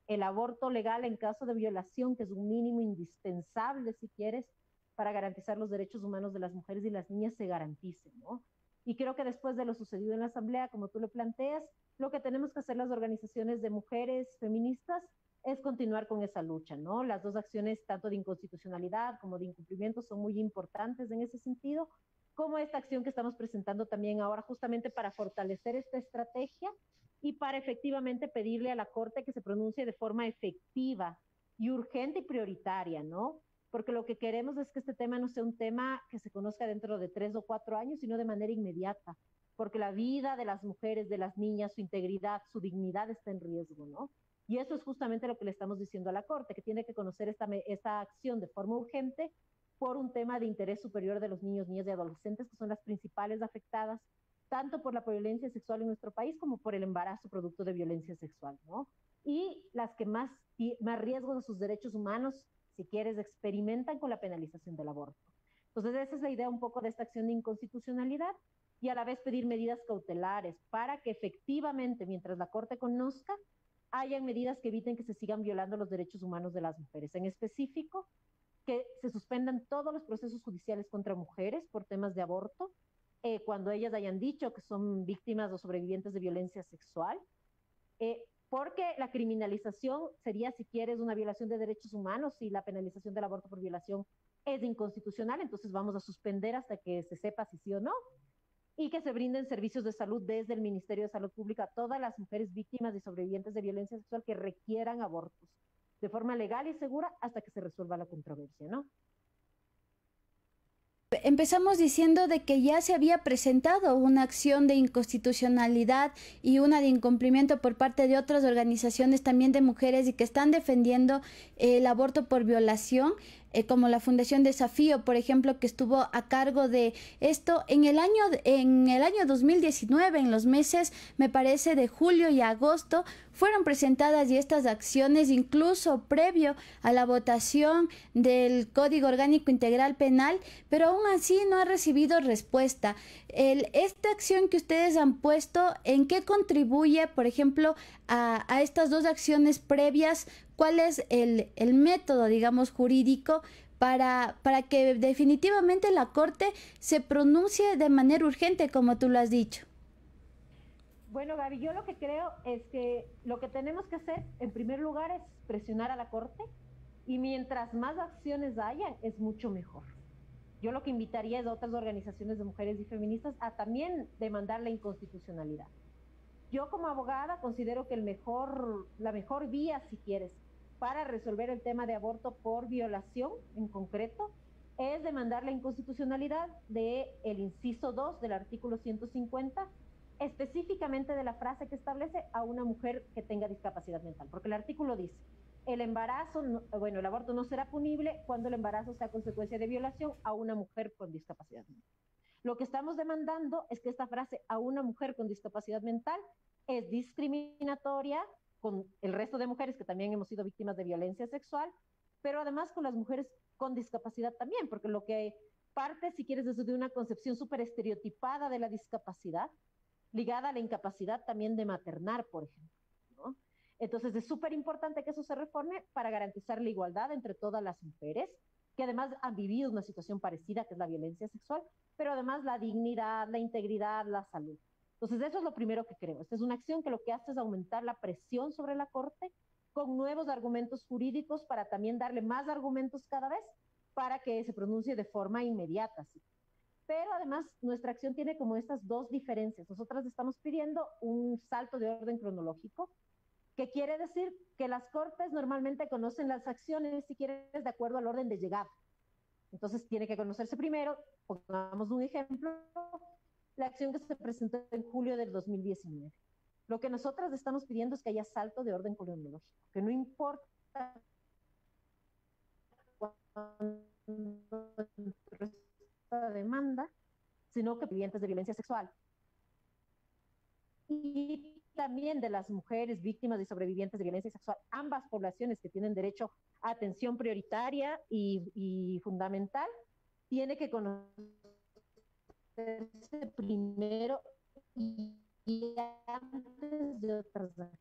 el aborto legal en caso de violación, que es un mínimo indispensable, si quieres, para garantizar los derechos humanos de las mujeres y las niñas, se garantice, ¿no? Y creo que después de lo sucedido en la Asamblea, como tú lo planteas, lo que tenemos que hacer las organizaciones de mujeres feministas es continuar con esa lucha, ¿no? Las dos acciones, tanto de inconstitucionalidad como de incumplimiento, son muy importantes en ese sentido, como esta acción que estamos presentando también ahora justamente para fortalecer esta estrategia y para efectivamente pedirle a la Corte que se pronuncie de forma efectiva y urgente y prioritaria, ¿no? Porque lo que queremos es que este tema no sea un tema que se conozca dentro de 3 o 4 años, sino de manera inmediata, porque la vida de las mujeres, de las niñas, su integridad, su dignidad está en riesgo, ¿no? Y eso es justamente lo que le estamos diciendo a la Corte, que tiene que conocer esta acción de forma urgente por un tema de interés superior de los niños, niñas y adolescentes, que son las principales afectadas, tanto por la violencia sexual en nuestro país como por el embarazo producto de violencia sexual, ¿no? Y las que más riesgos a sus derechos humanos, si quieres, experimentan con la penalización del aborto. Entonces, esa es la idea un poco de esta acción de inconstitucionalidad. y a la vez pedir medidas cautelares para que efectivamente, mientras la Corte conozca, hayan medidas que eviten que se sigan violando los derechos humanos de las mujeres. En específico, que se suspendan todos los procesos judiciales contra mujeres por temas de aborto, cuando ellas hayan dicho que son víctimas o sobrevivientes de violencia sexual, porque la criminalización sería, si quieres, una violación de derechos humanos y la penalización del aborto por violación es inconstitucional, entonces vamos a suspender hasta que se sepa si sí o no, y que se brinden servicios de salud desde el Ministerio de Salud Pública a todas las mujeres víctimas y sobrevivientes de violencia sexual que requieran abortos de forma legal y segura hasta que se resuelva la controversia, ¿no? Empezamos diciendo de que ya se había presentado una acción de inconstitucionalidad y una de incumplimiento por parte de otras organizaciones también de mujeres y que están defendiendo el aborto por violación, como la Fundación Desafío, por ejemplo, que estuvo a cargo de esto en el año 2019, en los meses, me parece, de julio y agosto, fueron presentadas y estas acciones, incluso previo a la votación del Código Orgánico Integral Penal, pero aún así no ha recibido respuesta. Esta acción que ustedes han puesto, ¿en qué contribuye, por ejemplo, a estas dos acciones previas? ¿Cuál es el método, digamos, jurídico para que definitivamente la Corte se pronuncie de manera urgente, como tú lo has dicho? Bueno, Gaby, yo lo que creo es que lo que tenemos que hacer, en primer lugar, es presionar a la Corte, y mientras más acciones hayan, es mucho mejor. Yo lo que invitaría es a otras organizaciones de mujeres y feministas a también demandar la inconstitucionalidad. Yo como abogada considero que la mejor vía, si quieres, para resolver el tema de aborto por violación en concreto, es demandar la inconstitucionalidad del inciso 2 del artículo 150, específicamente de la frase que establece a una mujer que tenga discapacidad mental, porque el artículo dice, el aborto no será punible cuando el embarazo sea consecuencia de violación a una mujer con discapacidad mental. Lo que estamos demandando es que esta frase a una mujer con discapacidad mental es discriminatoria con el resto de mujeres que también hemos sido víctimas de violencia sexual, pero además con las mujeres con discapacidad también, porque lo que parte, si quieres, desde una concepción súper estereotipada de la discapacidad, ligada a la incapacidad también de maternar, por ejemplo, ¿no? Entonces es súper importante que eso se reforme para garantizar la igualdad entre todas las mujeres, que además han vivido una situación parecida, que es la violencia sexual, pero además la dignidad, la integridad, la salud. Entonces eso es lo primero que creo. Esta es una acción que lo que hace es aumentar la presión sobre la Corte con nuevos argumentos jurídicos para también darle más argumentos cada vez para que se pronuncie de forma inmediata, ¿sí? Pero además nuestra acción tiene como estas dos diferencias. Nosotras estamos pidiendo un salto de orden cronológico, que quiere decir que las Cortes normalmente conocen las acciones, si quieres, de acuerdo al orden de llegada. Entonces tiene que conocerse primero, pongamos un ejemplo, la acción que se presentó en julio del 2019. Lo que nosotras estamos pidiendo es que haya salto de orden cronológico, que no importa cuándo esta demanda, sino que vivientes de violencia sexual y también de las mujeres víctimas y sobrevivientes de violencia sexual, ambas poblaciones que tienen derecho a atención prioritaria y fundamental, tiene que conocerse primero y antes de otras acciones.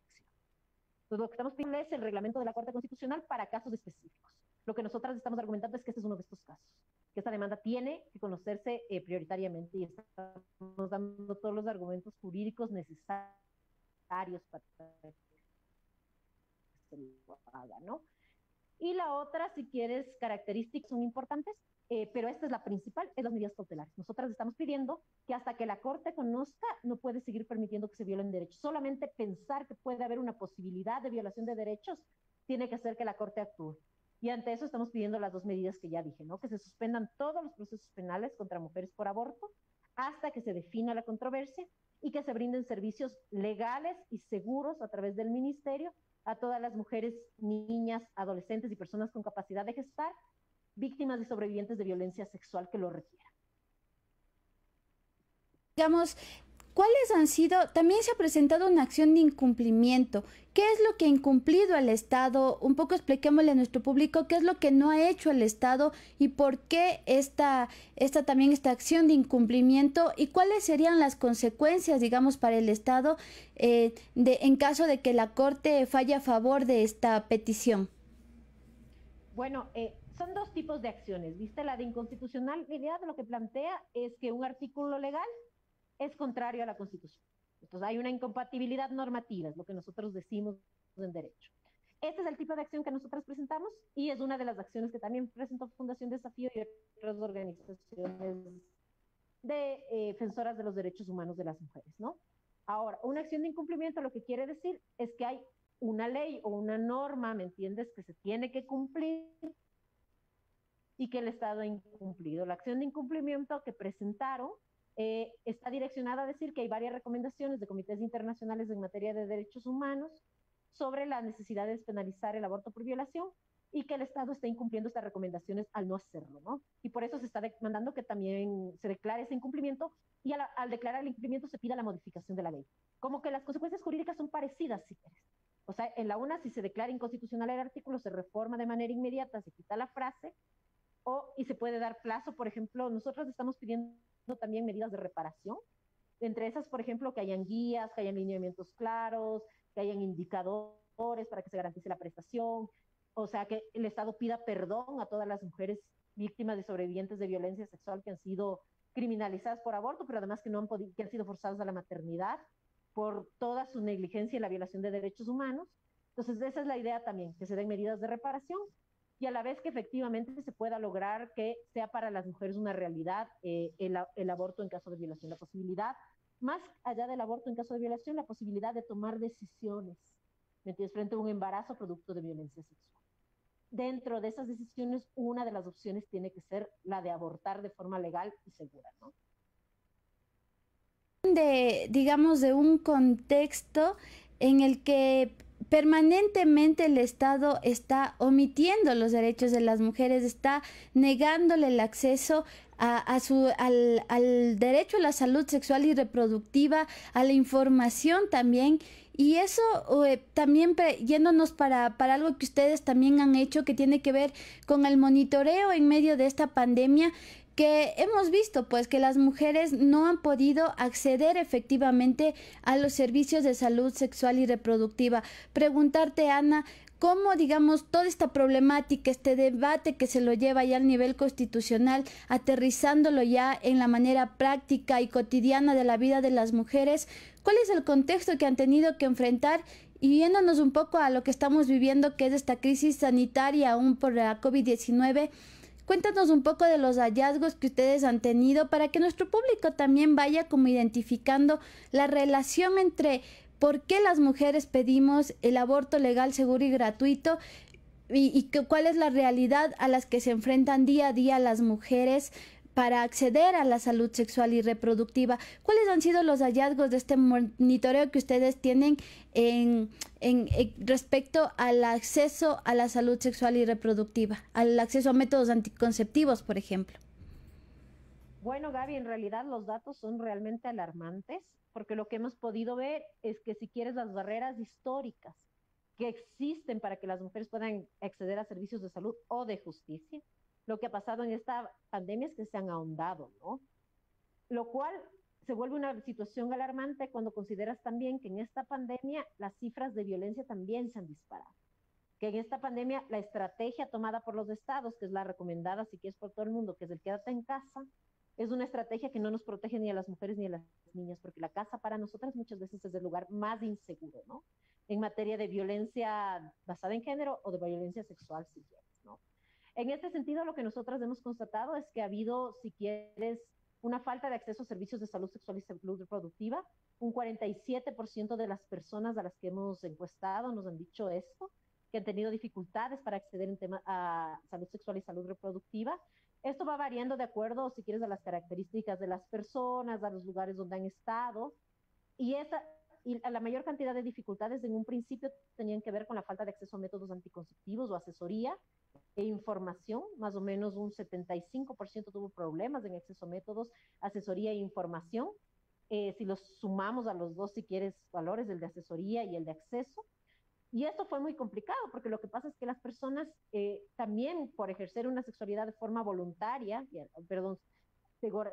Entonces, lo que estamos pidiendo es el reglamento de la Corte Constitucional para casos específicos. Lo que nosotras estamos argumentando es que este es uno de estos casos, que esta demanda tiene que conocerse prioritariamente, y estamos dando todos los argumentos jurídicos necesarios para que se lo haga, ¿no? Y la otra, si quieres, características son importantes, pero esta es la principal, es las medidas cautelares. Nosotras estamos pidiendo que hasta que la Corte conozca, no puede seguir permitiendo que se violen derechos. Solamente pensar que puede haber una posibilidad de violación de derechos tiene que hacer que la Corte actúe. Y ante eso estamos pidiendo las dos medidas que ya dije, ¿no? Que se suspendan todos los procesos penales contra mujeres por aborto hasta que se defina la controversia, y que se brinden servicios legales y seguros a través del Ministerio a todas las mujeres, niñas, adolescentes y personas con capacidad de gestar, víctimas y sobrevivientes de violencia sexual que lo requieran. Digamos, ¿cuáles han sido? También se ha presentado una acción de incumplimiento. ¿Qué es lo que ha incumplido el Estado? Un poco expliquémosle a nuestro público qué es lo que no ha hecho el Estado y por qué esta acción de incumplimiento y cuáles serían las consecuencias, digamos, para el Estado en caso de que la Corte falle a favor de esta petición. Bueno, son dos tipos de acciones, ¿viste? La de inconstitucionalidad lo que plantea es que un artículo legal es contrario a la Constitución. Entonces hay una incompatibilidad normativa, es lo que nosotros decimos en derecho. Este es el tipo de acción que nosotros presentamos y es una de las acciones que también presentó Fundación Desafío y otras organizaciones de defensoras de los derechos humanos de las mujeres, ¿no? Ahora, una acción de incumplimiento lo que quiere decir es que hay una ley o una norma, ¿me entiendes?, que se tiene que cumplir y que el Estado ha incumplido. La acción de incumplimiento que presentaron está direccionada a decir que hay varias recomendaciones de comités internacionales en materia de derechos humanos sobre la necesidad de despenalizar el aborto por violación y que el Estado está incumpliendo estas recomendaciones al no hacerlo, ¿no? Y por eso se está demandando que también se declare ese incumplimiento y al declarar el incumplimiento se pida la modificación de la ley. Como que las consecuencias jurídicas son parecidas, si quieres. O sea, en la una, si se declara inconstitucional el artículo, se reforma de manera inmediata, se quita la frase, y se puede dar plazo. Por ejemplo, nosotros estamos pidiendo también medidas de reparación, entre esas, por ejemplo, que hayan guías, que hayan lineamientos claros, que hayan indicadores para que se garantice la prestación, o sea, que el Estado pida perdón a todas las mujeres víctimas de sobrevivientes de violencia sexual que han sido criminalizadas por aborto, pero además que que han sido forzadas a la maternidad por toda su negligencia y la violación de derechos humanos. Entonces, esa es la idea también, que se den medidas de reparación y a la vez que efectivamente se pueda lograr que sea para las mujeres una realidad el aborto en caso de violación, la posibilidad, más allá del aborto en caso de violación, la posibilidad de tomar decisiones, ¿me entiendes?, frente a un embarazo producto de violencia sexual. Dentro de esas decisiones, una de las opciones tiene que ser la de abortar de forma legal y segura, ¿no? Digamos, de un contexto en el que permanentemente el Estado está omitiendo los derechos de las mujeres, está negándole el acceso al derecho a la salud sexual y reproductiva, a la información también. Y eso también yéndonos para algo que ustedes también han hecho, que tiene que ver con el monitoreo en medio de esta pandemia, que hemos visto pues que las mujeres no han podido acceder efectivamente a los servicios de salud sexual y reproductiva. Preguntarte, Ana, cómo, digamos, toda esta problemática, este debate que se lo lleva ya al nivel constitucional, aterrizándolo ya en la manera práctica y cotidiana de la vida de las mujeres, ¿cuál es el contexto que han tenido que enfrentar? Y yéndonos un poco a lo que estamos viviendo, que es esta crisis sanitaria aún por la COVID-19, cuéntanos un poco de los hallazgos que ustedes han tenido para que nuestro público también vaya como identificando la relación entre por qué las mujeres pedimos el aborto legal, seguro y gratuito y cuál es la realidad a las que se enfrentan día a día las mujeres para acceder a la salud sexual y reproductiva. ¿Cuáles han sido los hallazgos de este monitoreo que ustedes tienen en respecto al acceso a la salud sexual y reproductiva, al acceso a métodos anticonceptivos, por ejemplo? Bueno, Gaby, en realidad los datos son realmente alarmantes, porque lo que hemos podido ver es que si quieres las barreras históricas que existen para que las mujeres puedan acceder a servicios de salud o de justicia, lo que ha pasado en esta pandemia es que se han ahondado, ¿no? Lo cual se vuelve una situación alarmante cuando consideras también que en esta pandemia las cifras de violencia también se han disparado. Que en esta pandemia la estrategia tomada por los estados, que es la recomendada si quieres por todo el mundo, que es el quédate en casa, es una estrategia que no nos protege ni a las mujeres ni a las niñas, porque la casa para nosotras muchas veces es el lugar más inseguro, ¿no? En materia de violencia basada en género o de violencia sexual, si quieres, ¿no? En este sentido, lo que nosotras hemos constatado es que ha habido, si quieres, una falta de acceso a servicios de salud sexual y salud reproductiva. Un 47% de las personas a las que hemos encuestado nos han dicho esto, que han tenido dificultades para acceder a salud sexual y salud reproductiva. Esto va variando de acuerdo, si quieres, a las características de las personas, a los lugares donde han estado. Y la mayor cantidad de dificultades en un principio tenían que ver con la falta de acceso a métodos anticonceptivos o asesoría e información. Más o menos un 75% tuvo problemas en acceso a métodos, asesoría e información. si los sumamos a los dos, si quieres, valores, el de asesoría y el de acceso. Y esto fue muy complicado, porque lo que pasa es que las personas también por ejercer una sexualidad de forma voluntaria,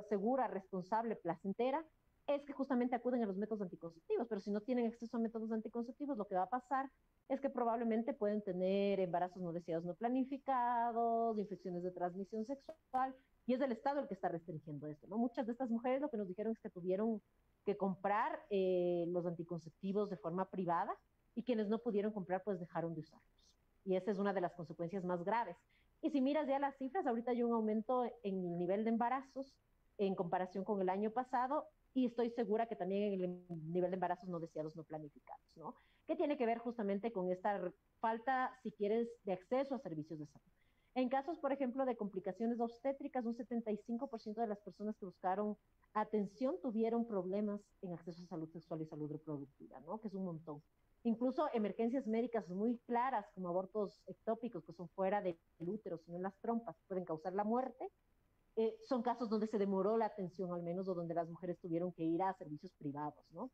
segura, responsable, placentera, es que justamente acuden a los métodos anticonceptivos, pero si no tienen acceso a métodos anticonceptivos, lo que va a pasar es que probablemente pueden tener embarazos no deseados no planificados, infecciones de transmisión sexual, y es el Estado el que está restringiendo esto, ¿no? Muchas de estas mujeres lo que nos dijeron es que tuvieron que comprar los anticonceptivos de forma privada, y quienes no pudieron comprar, pues dejaron de usarlos. Y esa es una de las consecuencias más graves. Y si miras ya las cifras, ahorita hay un aumento en el nivel de embarazos en comparación con el año pasado, y estoy segura que también en el nivel de embarazos no deseados, no planificados, ¿no? Que tiene que ver justamente con esta falta, si quieres, de acceso a servicios de salud. En casos, por ejemplo, de complicaciones obstétricas, un 75% de las personas que buscaron atención tuvieron problemas en acceso a salud sexual y salud reproductiva, ¿no? Que es un montón. Incluso emergencias médicas muy claras, como abortos ectópicos, que son fuera del útero, sino en las trompas, pueden causar la muerte. Son casos donde se demoró la atención, al menos, o donde las mujeres tuvieron que ir a servicios privados, ¿no?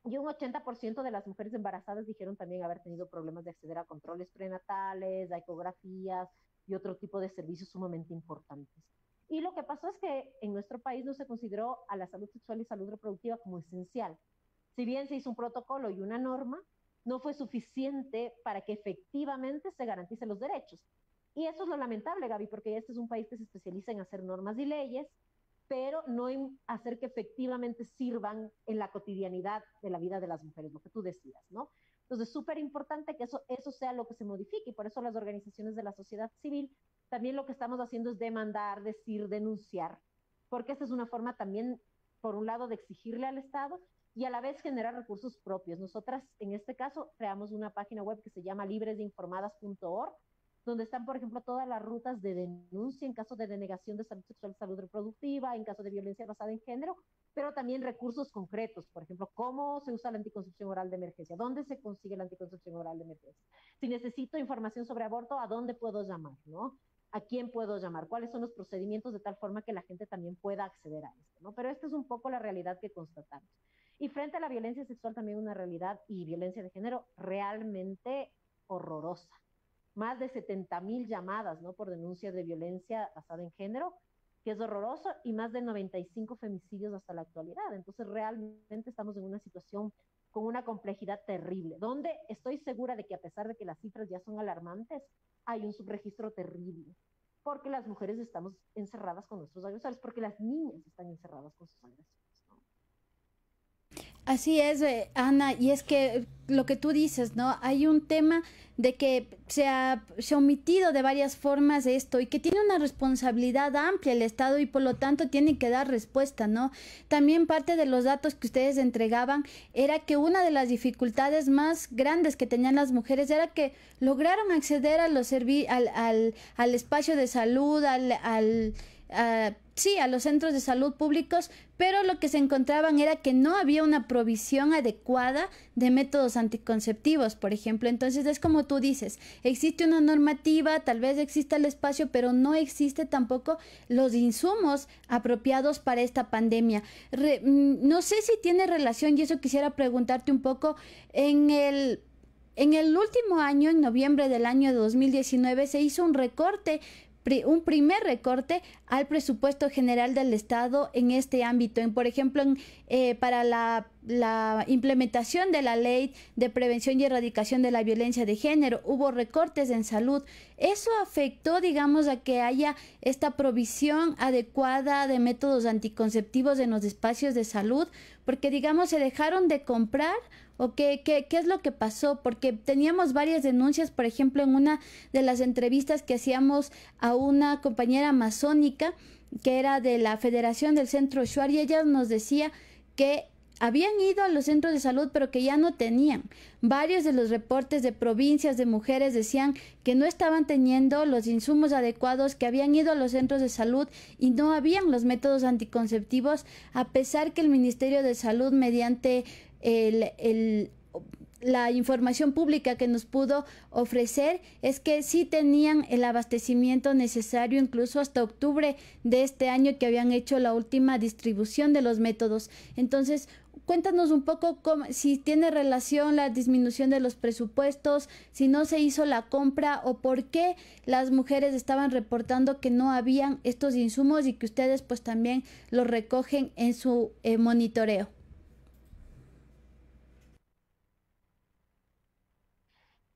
Y un 80% de las mujeres embarazadas dijeron también haber tenido problemas de acceder a controles prenatales, a ecografías y otro tipo de servicios sumamente importantes. Y lo que pasó es que en nuestro país no se consideró a la salud sexual y salud reproductiva como esencial. Si bien se hizo un protocolo y una norma, no fue suficiente para que efectivamente se garanticen los derechos. Y eso es lo lamentable, Gaby, porque este es un país que se especializa en hacer normas y leyes, pero no en hacer que efectivamente sirvan en la cotidianidad de la vida de las mujeres, lo que tú decías, ¿no? Entonces, es súper importante que eso sea lo que se modifique, y por eso las organizaciones de la sociedad civil también lo que estamos haciendo es demandar, decir, denunciar, porque esta es una forma también, por un lado, de exigirle al Estado y a la vez generar recursos propios. Nosotras, en este caso, creamos una página web que se llama libresinformadas.org, donde están, por ejemplo, todas las rutas de denuncia en caso de denegación de salud sexual y salud reproductiva, en caso de violencia basada en género, pero también recursos concretos, por ejemplo, cómo se usa la anticoncepción oral de emergencia, dónde se consigue la anticoncepción oral de emergencia. Si necesito información sobre aborto, ¿a dónde puedo llamar, no? ¿A quién puedo llamar? ¿Cuáles son los procedimientos de tal forma que la gente también pueda acceder a esto, ¿no? Pero esta es un poco la realidad que constatamos. Y frente a la violencia sexual, también una realidad, y violencia de género realmente horrorosa. Más de 70,000 llamadas, ¿no?, por denuncias de violencia basada en género, que es horroroso, y más de 95 femicidios hasta la actualidad. Entonces, realmente estamos en una situación con una complejidad terrible, donde estoy segura de que, a pesar de que las cifras ya son alarmantes, hay un subregistro terrible, porque las mujeres estamos encerradas con nuestros agresores, porque las niñas están encerradas con sus agresores, ¿no? Así es, Ana, y es que lo que tú dices, ¿no? Hay un tema de que se ha omitido de varias formas esto, y que tiene una responsabilidad amplia el Estado, y por lo tanto tiene que dar respuesta, ¿no? También parte de los datos que ustedes entregaban era que una de las dificultades más grandes que tenían las mujeres era que lograron acceder a los al espacio de salud, sí, a los centros de salud públicos, pero lo que se encontraban era que no había una provisión adecuada de métodos anticonceptivos, por ejemplo. Entonces es como tú dices, existe una normativa, tal vez exista el espacio, pero no existe tampoco los insumos apropiados para esta pandemia. No sé si tiene relación, y eso quisiera preguntarte un poco, en el último año, en noviembre del año 2019, se hizo un primer recorte al presupuesto general del Estado en este ámbito, por ejemplo, para la implementación de la Ley de Prevención y Erradicación de la Violencia de Género. Hubo recortes en salud. ¿Eso afectó, digamos, a que haya esta provisión adecuada de métodos anticonceptivos en los espacios de salud? Porque, digamos, ¿se dejaron de comprar? ¿O qué es lo que pasó? Porque teníamos varias denuncias, por ejemplo, en una de las entrevistas que hacíamos a una compañera amazónica que era de la Federación del Centro Shuar, y ella nos decía que habían ido a los centros de salud, pero que ya no tenían. Varios de los reportes de provincias de mujeres decían que no estaban teniendo los insumos adecuados, que habían ido a los centros de salud y no habían los métodos anticonceptivos, a pesar que el Ministerio de Salud, mediante la información pública que nos pudo ofrecer es que sí tenían el abastecimiento necesario incluso hasta octubre de este año, que habían hecho la última distribución de los métodos. Entonces, cuéntanos un poco si tiene relación la disminución de los presupuestos, si no se hizo la compra o por qué las mujeres estaban reportando que no habían estos insumos y que ustedes pues también los recogen en su monitoreo.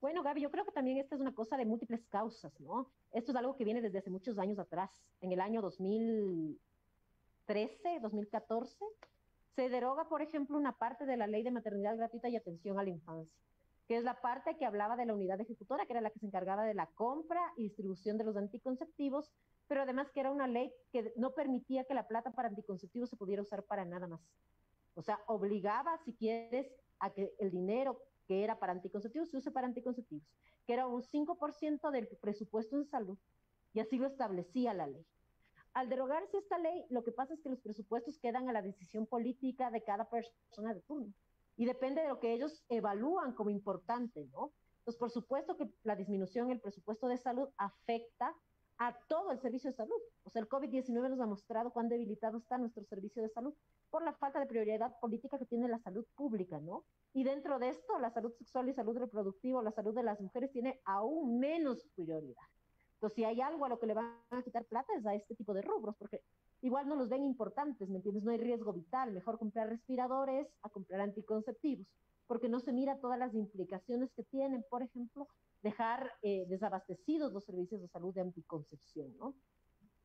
Bueno, Gaby, yo creo que también esta es una cosa de múltiples causas, ¿no? Esto es algo que viene desde hace muchos años atrás. En el año 2013, 2014, se deroga, por ejemplo, una parte de la Ley de Maternidad Gratuita y Atención a la Infancia, que es la parte que hablaba de la unidad ejecutora, que era la que se encargaba de la compra y distribución de los anticonceptivos, pero además que era una ley que no permitía que la plata para anticonceptivos se pudiera usar para nada más. O sea, obligaba, si quieres, a que el dinero que era para anticonceptivos se use para anticonceptivos, que era un 5% del presupuesto en salud, y así lo establecía la ley. Al derogarse esta ley, lo que pasa es que los presupuestos quedan a la decisión política de cada persona de turno, y depende de lo que ellos evalúan como importante, ¿no? Entonces, por supuesto que la disminución en el presupuesto de salud afecta a todo el servicio de salud. O sea, el COVID-19 nos ha mostrado cuán debilitado está nuestro servicio de salud por la falta de prioridad política que tiene la salud pública, ¿no? Y dentro de esto, la salud sexual y salud reproductiva, la salud de las mujeres tiene aún menos prioridad. Entonces, si hay algo a lo que le van a quitar plata es a este tipo de rubros, porque igual no los ven importantes, ¿me entiendes? No hay riesgo vital, mejor comprar respiradores a comprar anticonceptivos, porque no se mira todas las implicaciones que tienen, por ejemplo, dejar desabastecidos los servicios de salud de anticoncepción, ¿no?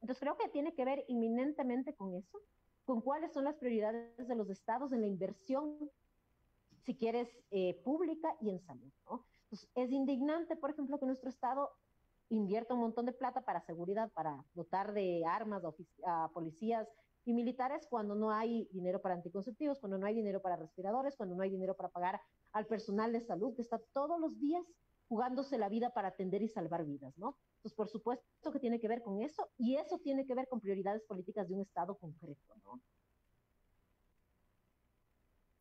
Entonces, creo que tiene que ver inminentemente con eso, con cuáles son las prioridades de los estados en la inversión, si quieres, pública y en salud, ¿no? Entonces, es indignante, por ejemplo, que nuestro estado invierta un montón de plata para seguridad, para dotar de armas a policías y militares, cuando no hay dinero para anticonceptivos, cuando no hay dinero para respiradores, cuando no hay dinero para pagar al personal de salud que está todos los días jugándose la vida para atender y salvar vidas, ¿no? Entonces, por supuesto que tiene que ver con eso, y eso tiene que ver con prioridades políticas de un estado concreto, ¿no?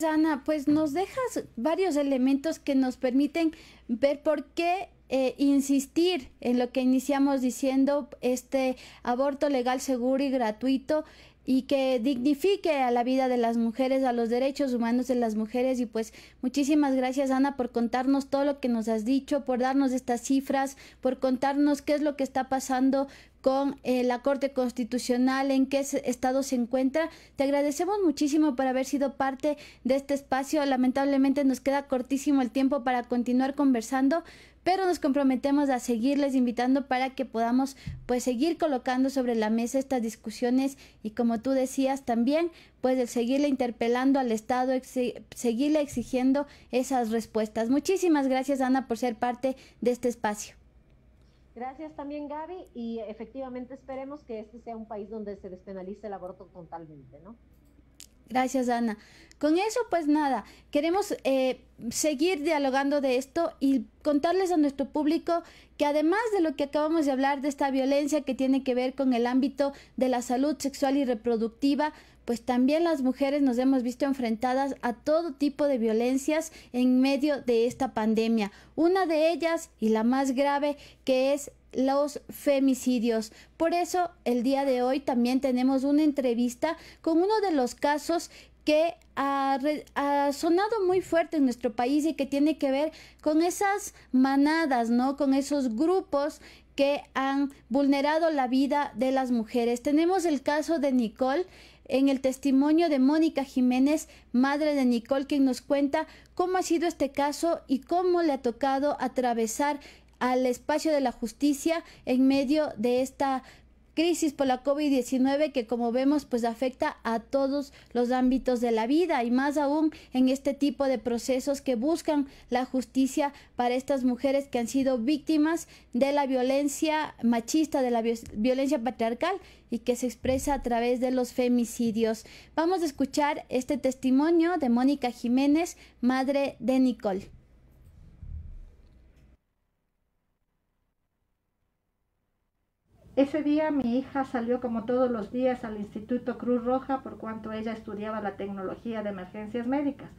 Ana, pues nos dejas varios elementos que nos permiten ver por qué insistir en lo que iniciamos diciendo, este aborto legal, seguro y gratuito, y que dignifique a la vida de las mujeres, a los derechos humanos de las mujeres. Y pues muchísimas gracias, Ana, por contarnos todo lo que nos has dicho, por darnos estas cifras, por contarnos qué es lo que está pasando con la Corte Constitucional, en qué estado se encuentra. Te agradecemos muchísimo por haber sido parte de este espacio. Lamentablemente nos queda cortísimo el tiempo para continuar conversando, pero nos comprometemos a seguirles invitando para que podamos pues seguir colocando sobre la mesa estas discusiones y, como tú decías también, pues de seguirle interpelando al Estado, seguirle exigiendo esas respuestas. Muchísimas gracias, Ana, por ser parte de este espacio. Gracias también, Gaby, y efectivamente esperemos que este sea un país donde se despenalice el aborto totalmente, ¿no? Gracias, Ana. Con eso, pues nada, queremos seguir dialogando de esto y contarles a nuestro público que, además de lo que acabamos de hablar, de esta violencia que tiene que ver con el ámbito de la salud sexual y reproductiva, pues también las mujeres nos hemos visto enfrentadas a todo tipo de violencias en medio de esta pandemia. Una de ellas, y la más grave, que es los femicidios. Por eso, el día de hoy también tenemos una entrevista con uno de los casos que ha sonado muy fuerte en nuestro país y que tiene que ver con esas manadas, ¿no? Con esos grupos que han vulnerado la vida de las mujeres. Tenemos el caso de Nicole, en el testimonio de Mónica Jiménez, madre de Nicole, quien nos cuenta cómo ha sido este caso y cómo le ha tocado atravesar al espacio de la justicia en medio de esta crisis por la COVID-19 que, como vemos, pues afecta a todos los ámbitos de la vida, y más aún en este tipo de procesos que buscan la justicia para estas mujeres que han sido víctimas de la violencia machista, de la violencia patriarcal, y que se expresa a través de los femicidios. Vamos a escuchar este testimonio de Mónica Jiménez, madre de Nicole. Ese día mi hija salió como todos los días al Instituto Cruz Roja por cuanto ella estudiaba la tecnología de emergencias médicas.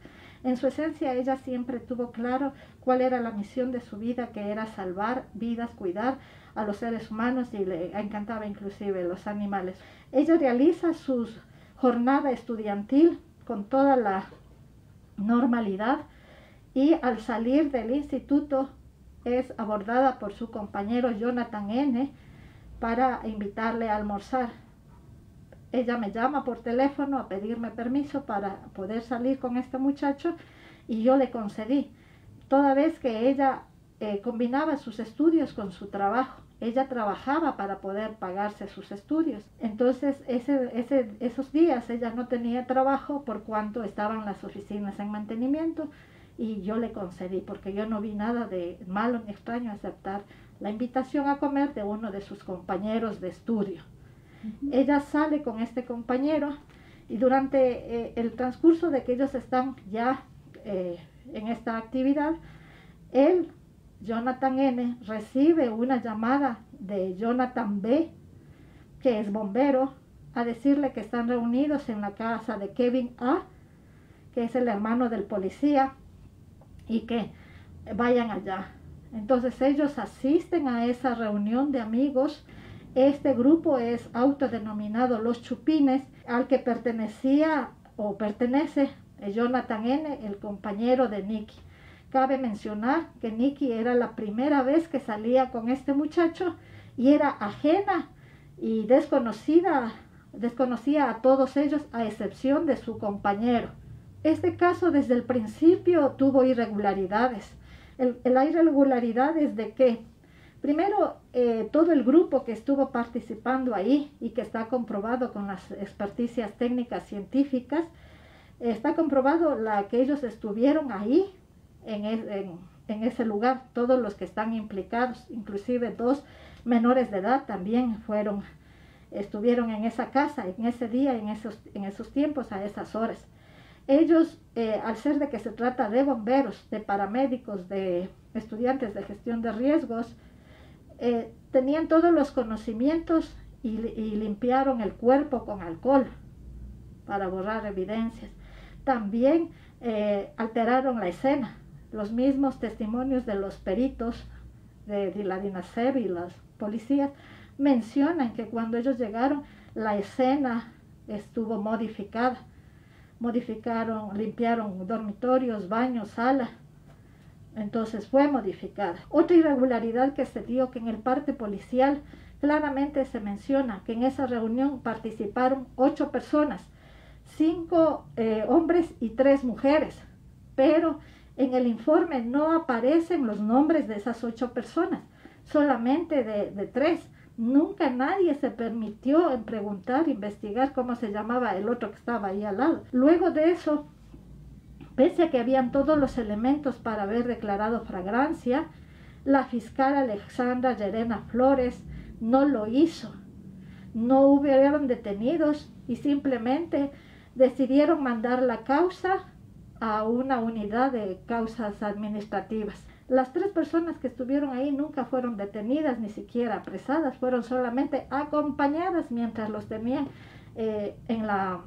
En su esencia, ella siempre tuvo claro cuál era la misión de su vida, que era salvar vidas, cuidar a los seres humanos, y le encantaba inclusive los animales. Ella realiza su jornada estudiantil con toda la normalidad, y al salir del instituto es abordada por su compañero Jonathan N. para invitarle a almorzar. Ella me llama por teléfono a pedirme permiso para poder salir con este muchacho, y yo le concedí, toda vez que ella combinaba sus estudios con su trabajo. Ella trabajaba para poder pagarse sus estudios. Entonces esos días ella no tenía trabajo por cuanto estaban las oficinas en mantenimiento, y yo le concedí porque yo no vi nada de malo ni extraño aceptar la invitación a comer de uno de sus compañeros de estudio. Ella sale con este compañero, y durante el transcurso de que ellos están ya en esta actividad, él, Jonathan N., recibe una llamada de Jonathan B., que es bombero, a decirle que están reunidos en la casa de Kevin A., que es el hermano del policía, y que vayan allá. Entonces ellos asisten a esa reunión de amigos. Este grupo es autodenominado Los Chupines, al que pertenecía o pertenece Jonathan N., el compañero de Nikki. Cabe mencionar que Nikki era la primera vez que salía con este muchacho, y era ajena y desconocía a todos ellos, a excepción de su compañero. Este caso desde el principio tuvo irregularidades. La irregularidad es de que, primero, todo el grupo que estuvo participando ahí, y que está comprobado con las experticias técnicas científicas, está comprobado que ellos estuvieron ahí en ese lugar, todos los que están implicados, inclusive 2 menores de edad también estuvieron en esa casa, en ese día, en esos tiempos, a esas horas. Ellos, al ser de que se trata de bomberos, de paramédicos, de estudiantes de gestión de riesgos, tenían todos los conocimientos y limpiaron el cuerpo con alcohol para borrar evidencias. También alteraron la escena. Los mismos testimonios de los peritos de la DINASEB y los policías mencionan que cuando ellos llegaron, la escena estuvo modificada. Limpiaron dormitorios, baños, sala. Entonces fue modificada. Otra irregularidad que se dio, que en el parte policial claramente se menciona que en esa reunión participaron 8 personas, 5 hombres y 3 mujeres, pero en el informe no aparecen los nombres de esas 8 personas, solamente de 3. Nunca nadie se permitió en preguntar, investigar cómo se llamaba el otro que estaba ahí al lado. Luego de eso, pese a que habían todos los elementos para haber declarado flagrancia, la fiscal Alexandra Llerena Flores no lo hizo. No hubieron detenidos y simplemente decidieron mandar la causa a una unidad de causas administrativas. Las 3 personas que estuvieron ahí nunca fueron detenidas, ni siquiera apresadas, fueron solamente acompañadas mientras los tenían en la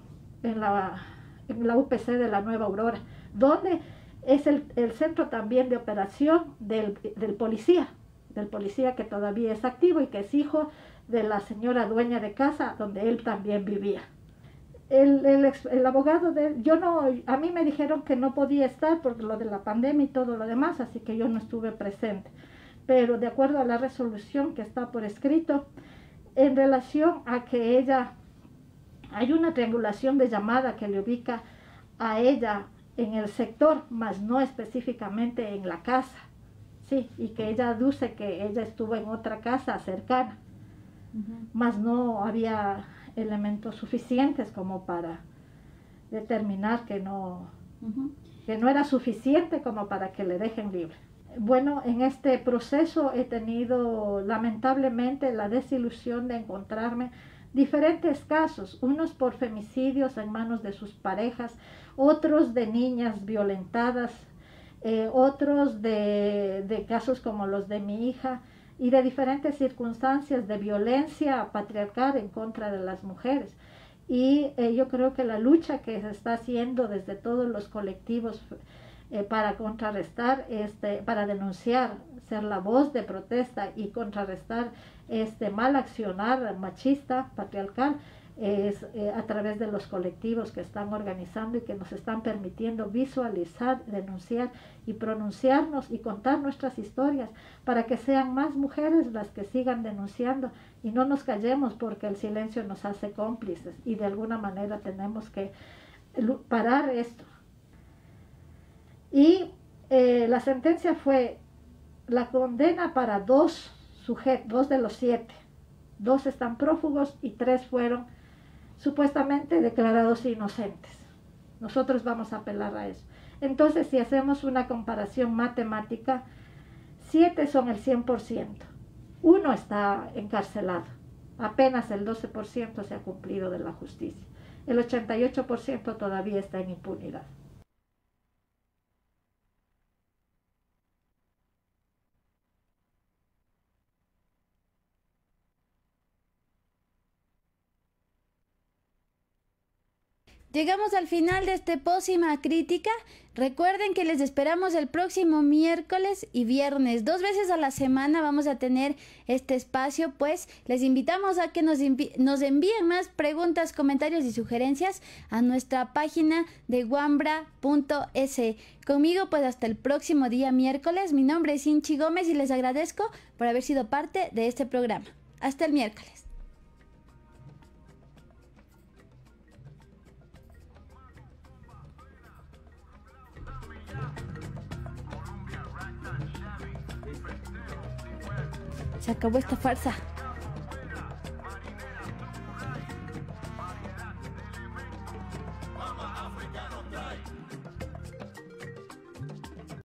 UPC de la Nueva Aurora, donde es el centro también de operación del policía que todavía es activo y que es hijo de la señora dueña de casa donde él también vivía. El abogado a mí me dijeron que no podía estar por lo de la pandemia y todo lo demás, así que yo no estuve presente. Pero de acuerdo a la resolución que está por escrito, en relación a que hay una triangulación de llamada que le ubica a ella en el sector, más no específicamente en la casa, sí, y que ella aduce que ella estuvo en otra casa cercana, más no había elementos suficientes como para determinar que no era suficiente como para que le dejen libre. Bueno, en este proceso he tenido lamentablemente la desilusión de encontrarme diferentes casos, unos por femicidios en manos de sus parejas, otros de niñas violentadas, otros de casos como los de mi hija, y de diferentes circunstancias de violencia patriarcal en contra de las mujeres. y yo creo que la lucha que se está haciendo desde todos los colectivos para contrarrestar, para denunciar, ser la voz de protesta y contrarrestar este mal accionar machista, patriarcal, es a través de los colectivos que están organizando y que nos están permitiendo visualizar, denunciar y pronunciarnos y contar nuestras historias para que sean más mujeres las que sigan denunciando y no nos callemos, porque el silencio nos hace cómplices y de alguna manera tenemos que parar esto. Y la sentencia fue la condena para 2 sujetos, 2 de los 7. 2 están prófugos y 3 fueron supuestamente declarados inocentes. Nosotros vamos a apelar a eso. Entonces, si hacemos una comparación matemática, 7 son el 100%. 1 está encarcelado. Apenas el 12% se ha cumplido de la justicia. El 88% todavía está en impunidad. Llegamos al final de este Pócima Crítica. Recuerden que les esperamos el próximo miércoles y viernes. 2 veces a la semana vamos a tener este espacio, pues les invitamos a que nos envíen más preguntas, comentarios y sugerencias a nuestra página de wambra.es. Conmigo pues hasta el próximo día miércoles. Mi nombre es Inchi Gómez y les agradezco por haber sido parte de este programa. Hasta el miércoles. Se acabó esta farsa.